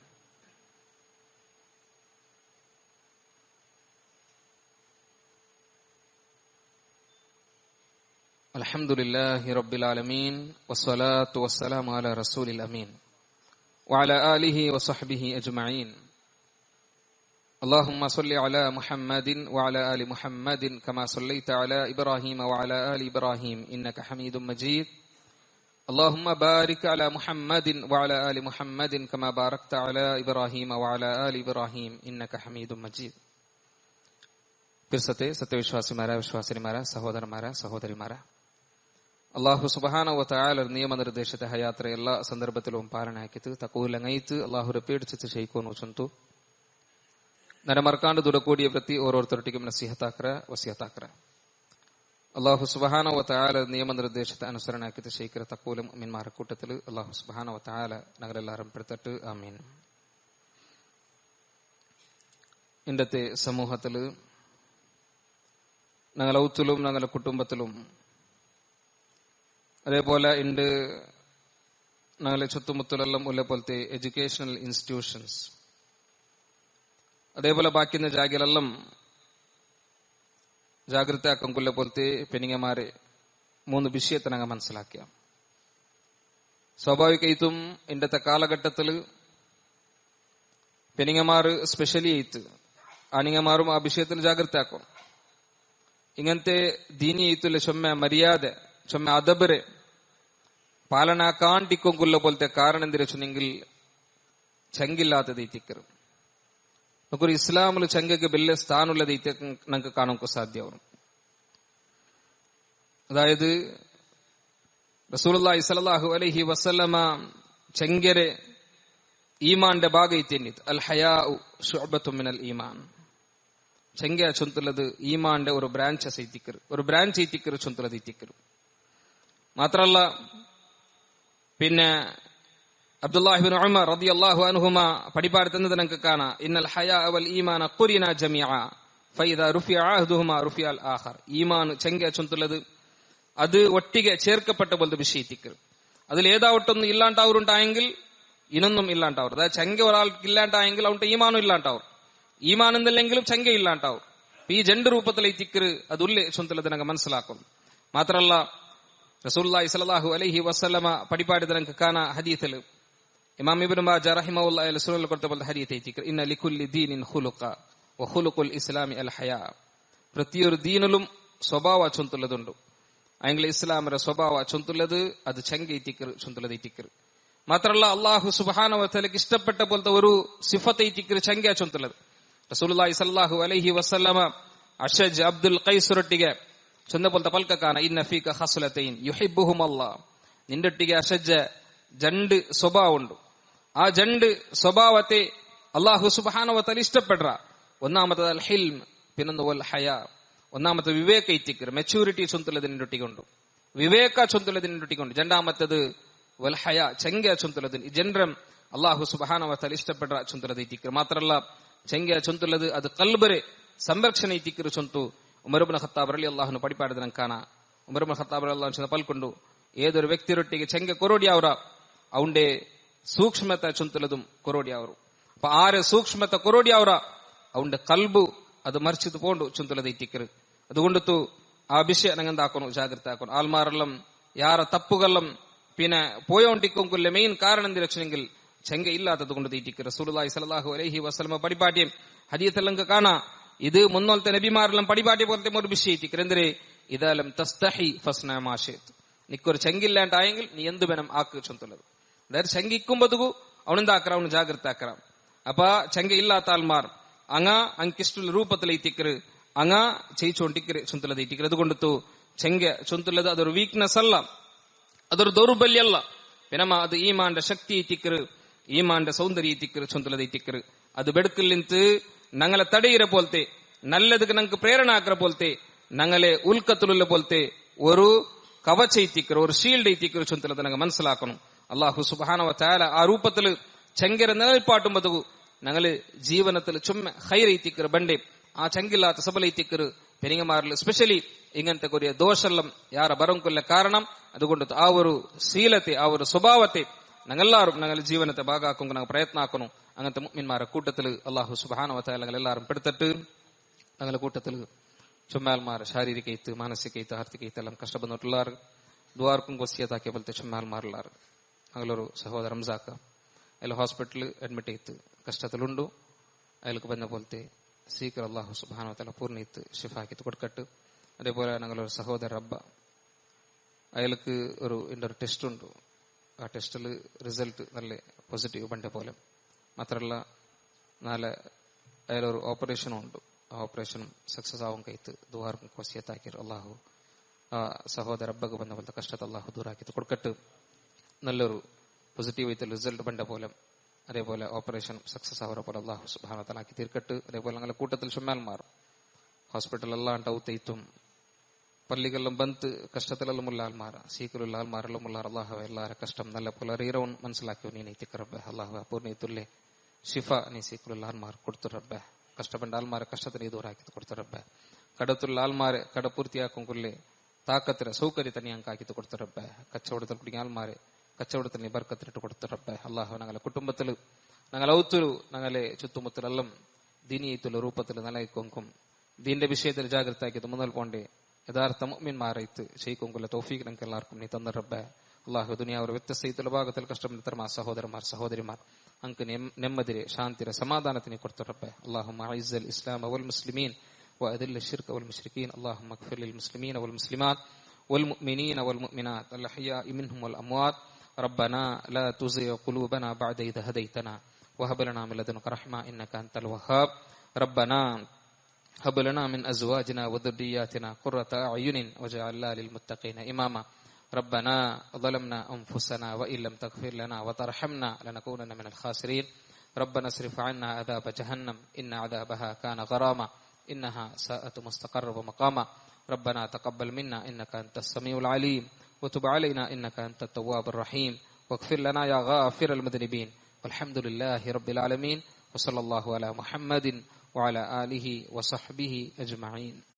അൽഹംദുലില്ലാഹി റബ്ബിൽ ആലമീൻ വസ്സലാത്തു വസ്സലാമു അലാ റസൂലിൽ അമീൻ വഅലാ ആലിഹി വസഹ്ബിഹി അജ്മഈൻ. اللهم صل على محمد وعلى آل محمد كما صليت على إبراهيم وعلى آل إبراهيم إنك حميد مجيد. اللهم بارك على محمد وعلى آل محمد كما باركت على إبراهيم وعلى آل إبراهيم إنك حميد مجيد. പിർസത്തെ സത്യവിശ്വാസിമാരായ വിശ്വാസിനിമാരായ സഹോദരന്മാരായ സഹോദരിമാരായ അല്ലാഹു സുബ്ഹാനഹു വതആല നിയമനിർദ്ദേശത്തെ ഹയാത്ര എല്ലാ സന്ദർഭത്തിലും പാലനാക്കിയിട്ട് തഖൂലങ്ങൈത്ത് അല്ലാഹുരെ പേടിച്ചിട്ട് ചെയ്യിക്കുന്നു ചൊന്തു ನರ ಮರ್ಕಾಂಡು ದುಡಕೋಡಿಯ ಪ್ರತಿ ಓರೋರ್ತೊಟ್ಟಿಗೆ ನಸೀಹತಾಕ್ರ ವಸಿಯತಾಕ್ರ. അള്ളാഹു സുബ്ഹാനഹു വ തആല നിയമനിർദ്ദേശത്തെ അനുസരണാക്കിയിട്ട് ശേഖര തക്കൂലും അമീൻമാരുടെ കൂട്ടത്തിൽ അള്ളാഹു സുബ്ഹാനഹു വ തആല ഞങ്ങളെല്ലാവരും പെടുത്തിട്ട് ആമീൻ. ഇന്നത്തെ സമൂഹത്തിൽ ഞങ്ങളെ ഔത്തിലും ഞങ്ങളുടെ കുടുംബത്തിലും അതേപോലെ ഉണ്ട് ഞങ്ങളെ ചുറ്റുമുത്തലെല്ലാം ഉള്ള പോലത്തെ എഡ്യൂക്കേഷണൽ ഇൻസ്റ്റിറ്റ്യൂഷൻസ് അതേപോലെ ബാക്കിയുള്ള ജാഗിലെല്ലാം ജാഗ്രത ആക്കുള്ള പോലത്തെ പെണ്ണുങ്ങന്മാരെ 3 വിഷയത്തെ ഞങ്ങൾ മനസ്സിലാക്കിയ. സ്വാഭാവികമായിട്ടും ഇന്നത്തെ കാലഘട്ടത്തിൽ പെണ്ണുങ്ങന്മാർ സ്പെഷ്യലി ആയിട്ട് ആണിങ്ങന്മാരും ആ വിഷയത്തിൽ ജാഗ്രത ആക്കും. ഇങ്ങനത്തെ ദീനി ആയിട്ടുള്ള ചൊമ്മ മര്യാദ ചൊമ്മ അദബരെ പാലന കാണ്ടിക്കൊള്ള പോലത്തെ കാരണം എന്തിനു വെച്ചെങ്കിൽ ചങ്കില്ലാത്തത് എത്തിക്കറും നമുക്കൊരു ഇസ്ലാമിൽ ചങ്കക്ക് വലിയ സ്ഥാനമുള്ളത് നമുക്ക് കാണാൻ സാധ്യമാവും. അതായത് റസൂലുള്ളാഹി സ്വല്ലല്ലാഹു അലൈഹി വസല്ലമ ചെങ്കരെ ഈമാന്റെ ഭാഗമായിട്ട് അൽ ഹയാഉ ശുഅബത്തുൻ മിനൽ ഈമാൻ ചെങ്ക ചൊന്തുള്ളത് ഈമാന്റെ ഒരു ബ്രാഞ്ച് എത്തിക്കർ ചൊന്തുള്ളത് എത്തിക്കർ മാത്രല്ല. പിന്നെ അബ്ദുല്ലാഹിബ്നു ഉമർ റളിയല്ലാഹു അൻഹുമ പഠിപ്പാടുന്നത് നമുക്ക് കാണാം. ഇന്നൽ ഹയാ വൽ ഈമാന ഖുരിന ജമീഅ ഫഇദാ റുഫിഅ അഹദുഹുമാ റുഫിഅൽ ആഖർ. ഈമാൻ ചെങ്ക ചൊന്തുള്ളത് അത് ഒട്ടിಗೆ ചേർക്കപ്പെട്ട പോലത്തെ വിഷയത്തിക്കർ. അതിൽ ഏതാവട്ടൊന്നും ഇല്ലാണ്ടാവുണ്ടായെങ്കിൽ ഇനൊന്നും ഇല്ലാണ്ടാവും. അതായത് ചെങ്ക ഒരാൾക്ക് ഇല്ലാണ്ടായെങ്കിൽ അവന്റെ ഈമാനും ഇല്ലാണ്ടാവും. ഈമാൻ എന്നില്ലെങ്കിലും ചെങ്ക ഇല്ലാണ്ടാവും. ഈ 2 രൂപത്തിലെ തിക്കർ അത് ഉള്ളേ ചൊന്തുള്ളത് നമുക്ക് മനസ്സിലാക്കും. മാത്രല്ല റസൂലുള്ളാഹി സ്വല്ലല്ലാഹു അലൈഹി വസല്ലമ പഠിപ്പാടുന്നത് നമുക്ക് കാണാം. ഹദീസിൽ ഇമാം ഇബ്നു മാജ റഹിമഹുല്ലാഹി അൽ സുനനിൽ കൊടുത്ത പോലത്തെ ഹദീസ് തിക്കർ ഇന്ന ലികുല്ലി ദീനിൻ ഖുലുഖ വ ഖുലുഖുൽ ഇസ്ലാമി അൽ ഹയാ. പ്രതിയൊരു ദീനിലും സ്വഭാവ ചൊന്തുള്ളതുണ്ട്. അയെങ്കിൽ ഇസ്ലാമിന്റെ സ്വഭാവ ചൊന്തുള്ളത് അത് ചെങ്ക തിക്കർ ചൊന്തുള്ളത് തിക്കർ. മാത്രല്ല അല്ലാഹു സുബ്ഹാനഹു വ തആലക്ക് ഇഷ്ടപ്പെട്ട പോലത്തെ ഒരു സിഫത്ത് തിക്കർ ചെങ്ക ചൊന്തുള്ളത്. റസൂലുള്ളാഹി സ്വല്ലല്ലാഹു അലൈഹി വസല്ലമ അഷജ് അബ്ദുൽ ഖൈസ് റൊട്ടിಗೆ ചൊന്ന പോലത്തെ പൽക്കാന ഇന്ന ഫീക ഖസ്ലതൈൻ യുഹിബ്ബുഹും അല്ലാഹ്. നിന്റെ ഒട്ടിಗೆ അഷജ് 2 സ്വഭാവം ഉണ്ട്. ആ 2 സ്വഭാവത്തെ അല്ലാഹു സുബ്ഹാനഹു വ തആല ഇഷ്ടപ്പെടുക. ഒന്നാമത്തെ അൽ ഹിൽം, പിന്നൊന്ന് വൽ ഹയാ. ഒന്നാമത്തെ വിവേക ഇത്തിക്കർ മെച്യൂരിറ്റി ചൊന്തുള്ളതിന്റെ ഒട്ടികൊണ്ട് വിവേക ചൊന്തുള്ളതിന്റെ ഒട്ടികൊണ്ട്. രണ്ടാമത്തത് വൽ ഹയാ ചെങ്ക ചൊന്തുള്ളതിന്. ഈ ജൻറം അല്ലാഹു സുബ്ഹാനഹു വ തആല ഇഷ്ടപ്പെടുക ചൊന്തുള്ളത് ഇത്തിക്കർ. മാത്രല്ല ചെങ്ക ചൊന്തുള്ളത് അത് കൽബരെ സംരക്ഷണ ഇത്തിക്കർ ചൊന്തു. ഉമർ ഇബ്നു ഖത്താബ് റളിയല്ലാഹു അൻഹു പഠിപ്പാടുന്നത് നമുക്ക് കാണാം. ഉമർ ഇബ്നു ഖത്താബ് റളിയല്ലാഹു അൻഹു പൽക്കൊണ്ടു ഏതൊരു വ്യക്തിയൊട്ടിಗೆ ചെങ്ക കൊറോടിയാവರ അവന്റെ സൂക്ഷ്മത്തെ ചൊന്തുള്ളതും കൊറോടിയാവರು. അപ്പൊ ആരെ സൂക്ഷ്മത്തെ കൊറോടിയാവರ അവന്റെ കൽബു അത് മറിച്ചത് പോണ്ടു ചൊന്തുള്ളത് ഇത്തിക്കർ. അതുകൊണ്ടു ആ വിഷയം ഞങ്ങെന്താക്കണം ജാഗ്രത ആക്കണം. ആൾമാരെല്ലാം യാര തപ്പുകളെല്ലാം പിന്നെ പോയോണ്ടിക്കൊല്ല മെയിൻ കാരണം എന്ത് വെച്ചെങ്കിൽ ചെങ്ക ഇല്ലാത്തത് കൊണ്ട് തീറ്റിക്കർ. റസൂലുള്ളാഹി സ്വല്ലല്ലാഹു അലൈഹി വസല്ലമ പഠിപ്പാട്ടിയം ഹദീസെല്ലാം കാണാ. ഇത് മുന്നോലത്തെ നബിമാരെല്ലാം പഠിപ്പാട്ടിയ പോലത്തെ ഒരു വിഷയം എത്തിക്കർ. എന്തിരെ ഇതാലം തസ്തഹി ഫസ്ന മാ ശിഅ്ത. നിക്കൊരു ചെങ്കില്ലാണ്ടായെങ്കിൽ നീ എന്ത് വേണം ആക്ക് ചൊന്തുള്ളത്. അതായത് ചെങ്കിക്കുമ്പതുകു അവനെന്താക്കറ അവന് ജാഗ്രത ആക്കറ. അപ്പൊ ചെങ്ക ഇല്ലാത്ത ആൾമാർ അങ്ങ അങ്കിഷ്ട രൂപത്തിൽ എത്തിക്കർ അങ്ങ ചെയ്യിച്ചോണ്ടിക്കര് ചൊന്തുള്ളത് എത്തിക്കർ. അതുകൊണ്ടു ചെങ്ക ചൊന്തുള്ളത് അതൊരു വീക്ക്നെസ് അല്ല, അതൊരു ദൗർബല്യല്ല. പിന്നമ്മ അത് ഈമാന്റെ ശക്തി എത്തിക്കർ, ഈമാന്റെ സൗന്ദര്യ എത്തിക്കർ ചൊന്തുള്ളത് എത്തിക്കർ. അത് ಬೆಡಕಲ್ ನಿಂತು ഞങ്ങളെ തടയിര പോലത്തെ നല്ലതിക്ക് ഞങ്ങൾക്ക് പ്രേരണ ആക്കറ പോലത്തെ ഞങ്ങളെ ഉൽക്കത്തിലുള്ള പോലത്തെ ഒരു കവച എത്തിക്കർ ഒരു ഷീൽഡ് എത്തിക്കർ ചൊന്തുള്ളത് ഞങ്ങൾ മനസ്സിലാക്കണം. അല്ലാഹു സുബ്ഹാനഹു വ തആല ആ രൂപത്തിൽ ചെങ്കര നിലനിൽപ്പാട്ടുമ്പതു ഞങ്ങള് ജീവനത്തിൽ ചുമ്മ ഹൈർ എത്തിക്കർ ബണ്ടേ ആ ചെങ്കില്ലാത്ത സബല എത്തിക്കർ പെരിങ്ങമാരിൽ സ്പെഷ്യലി ഇങ്ങനത്തെ ഒരു ദോഷെല്ലാം യാര ബറംകൊല്ല കാരണം. അതുകൊണ്ട് ആ ഒരു ശീലത്തെ ആ ഒരു സ്വഭാവത്തെ ഞങ്ങളെല്ലാവരും ഞങ്ങളുടെ ജീവനത്തെ ഭാഗമാക്കും ഞങ്ങൾ പ്രയത്നം ആക്കണം. അങ്ങനത്തെ മുഅ്മിൻമാരുടെ കൂട്ടത്തിൽ അല്ലാഹു സുബ്ഹാനഹു വ തആല ഞങ്ങളെല്ലാവരും പെടുത്തിട്ട് ഞങ്ങളുടെ കൂട്ടത്തിൽ ചുമ്മാൽമാർ ശാരീരികയിട്ട് മാനസികയിട്ട് ആർത്ഥികയിട്ട് എല്ലാം കഷ്ടപ്പെടുന്നിട്ടുള്ളവർ ദ്വാർക്കും വസിയത്താക്കിയ പോലത്തെ ചുമ്മാൽമാരുള്ളവർ ഞങ്ങളൊരു സഹോദര റംസാക്ക അയാൾ ഹോസ്പിറ്റലിൽ അഡ്മിറ്റ് ചെയ്ത് കഷ്ടത്തിലുണ്ടു. അയാൾക്ക് വന്ന പോലത്തെ സീക്കർ അല്ലാഹു സുബ്ഹാനഹു വ തആല പൂർണ്ണയിട്ട് ഷിഫാക്കിത്ത് കൊടുക്കട്ട്. അതേപോലെ ഞങ്ങളൊരു സഹോദര റബ്ബ അയാൾക്ക് ഒരു ടെസ്റ്റ് ഉണ്ട്. ആ ടെസ്റ്റിൽ റിസൾട്ട് നല്ല പോസിറ്റീവ് പണ്ട പോലെ. മാത്രമല്ല നാളെ അയാളൊരു ഓപ്പറേഷനും ഉണ്ട്. ആ ഓപ്പറേഷനും സക്സസ് ആവും കൈത്ത് ദ്വാർക്കും വസിയത്താക്കി അല്ലാഹു ആ സഹോദര റബ്ബക്ക് വന്ന പോലത്തെ കഷ്ടത്തെ അല്ലാഹു ദൂരാക്കി കൊടുക്കട്ട്. നല്ലൊരു പോസിറ്റീവ് ആയിട്ട് റിസൾട്ട് പണ്ട പോലെ അതേപോലെ ഓപ്പറേഷൻ സക്സസ് ആവുന്ന പോലെ അല്ലാഹു സുബ്ഹാനഹു വ തആല ആക്കി തീർക്കട്ട്. അതേപോലെ ഞങ്ങളുടെ കൂട്ടത്തിൽ ചുമ്മാൽമാർ ഹോസ്പിറ്റൽ എല്ലാം ഔത്തയിത്തും പള്ളികളിലും ബന്ത് കഷ്ടത്തിലെല്ലാം ഉള്ള ആൾമാർ, സീക്കിലുള്ള ആൾമാരെല്ലാം ഉള്ള അള്ളാഹു എല്ലാവരുടെ കഷ്ടം നല്ല പുലരീരവും മനസ്സിലാക്കി നീ നീത്തിക്ക് റബ്ബെ. അള്ളാഹു പൂർണ്ണീത്തുല്ലേ ഷിഫ നീ സീക്കിലുള്ള ആൾമാർ കൊടുത്തു റബ്ബെ. കഷ്ടപ്പെട്ട ആൾമാരെ കഷ്ടത്തിന് ദൂരാക്കി കൊടുത്തു റബ്ബെ. കടത്തുള്ള ആൾമാരെ കട പൂർത്തിയാക്കും കൊല്ലേ താക്കത്തിന് സൗകര്യത്തെ നീ അങ്കാക്കി കൊടുത്തു റബ്ബെ. കച്ചവടത്തിൽ കുടുങ്ങിയ ആൾമാരെ കച്ചവടത്തിൽ നീ ബർക്കത്തിനിട്ട് കൊടുത്തു റബ്ബെ. അള്ളാഹു ഞങ്ങളെ കുടുംബത്തിൽ ഞങ്ങളെ ഔത്തുരു ഞങ്ങളെ ചുറ്റുമുത്തിലെല്ലാം ദീനീയത്തുള്ള രൂപത്തിൽ നിലനിൽക്കും. ദീന്റെ വിഷയത്തിൽ ജാഗ്രത ആക്കിയത് മുതൽ പോണ്ടേ യഥാർത്ഥ മുഅ്മിൻമാരായിട്ട് ചെയ്യിക്കൊണ്ടുള്ള തൗഫീഖ് ഞങ്ങൾക്ക് എല്ലാവർക്കും നീ തന്ന റബ്ബെ. അള്ളാഹു ദുനിയാവ് വ്യത്യസ്ത ഭാഗത്തിൽ കഷ്ടപ്പെടുന്ന സഹോദരന്മാർ സഹോദരിമാർ അങ്ങ് നെമ്മതിരെ ശാന്തിരെ സമാധാനത്തിന് കൊടുത്തു റബ്ബെ. അല്ലാഹുമ്മ അഇസ്സൽ ഇസ്ലാമ വൽ മുസ്ലിമീൻ വഅദില്ല الشرك والمشركين اللهم اغفر للمسلمين والمسلمات والمؤمنين والمؤمنات الأحياء منهم والأموات ربنا لا تزغ قلوبنا بعد إذ هديتنا وهب لنا من لدنك رحمة إنك أنت الوهاب ربنا هب لنا من أزواجنا وذرياتنا قرة أعين واجعلنا للمتقين إماما ربنا ظلمنا أنفسنا وإن لم تغفر لنا وترحمنا لنكونن من الخاسرين ربنا اصرف عنا عذاب جهنم إن عذابها كان غراما إنها ساءت مستقرا ومقاما ربنا تقبل منا إنك أنت السميع العليم وتب علينا إنك أنت التواب الرحيم واغفر لنا يا غافر المذنبين والحمد لله رب العالمين وصلى الله على محمد وعلى آله وصحبه أجمعين.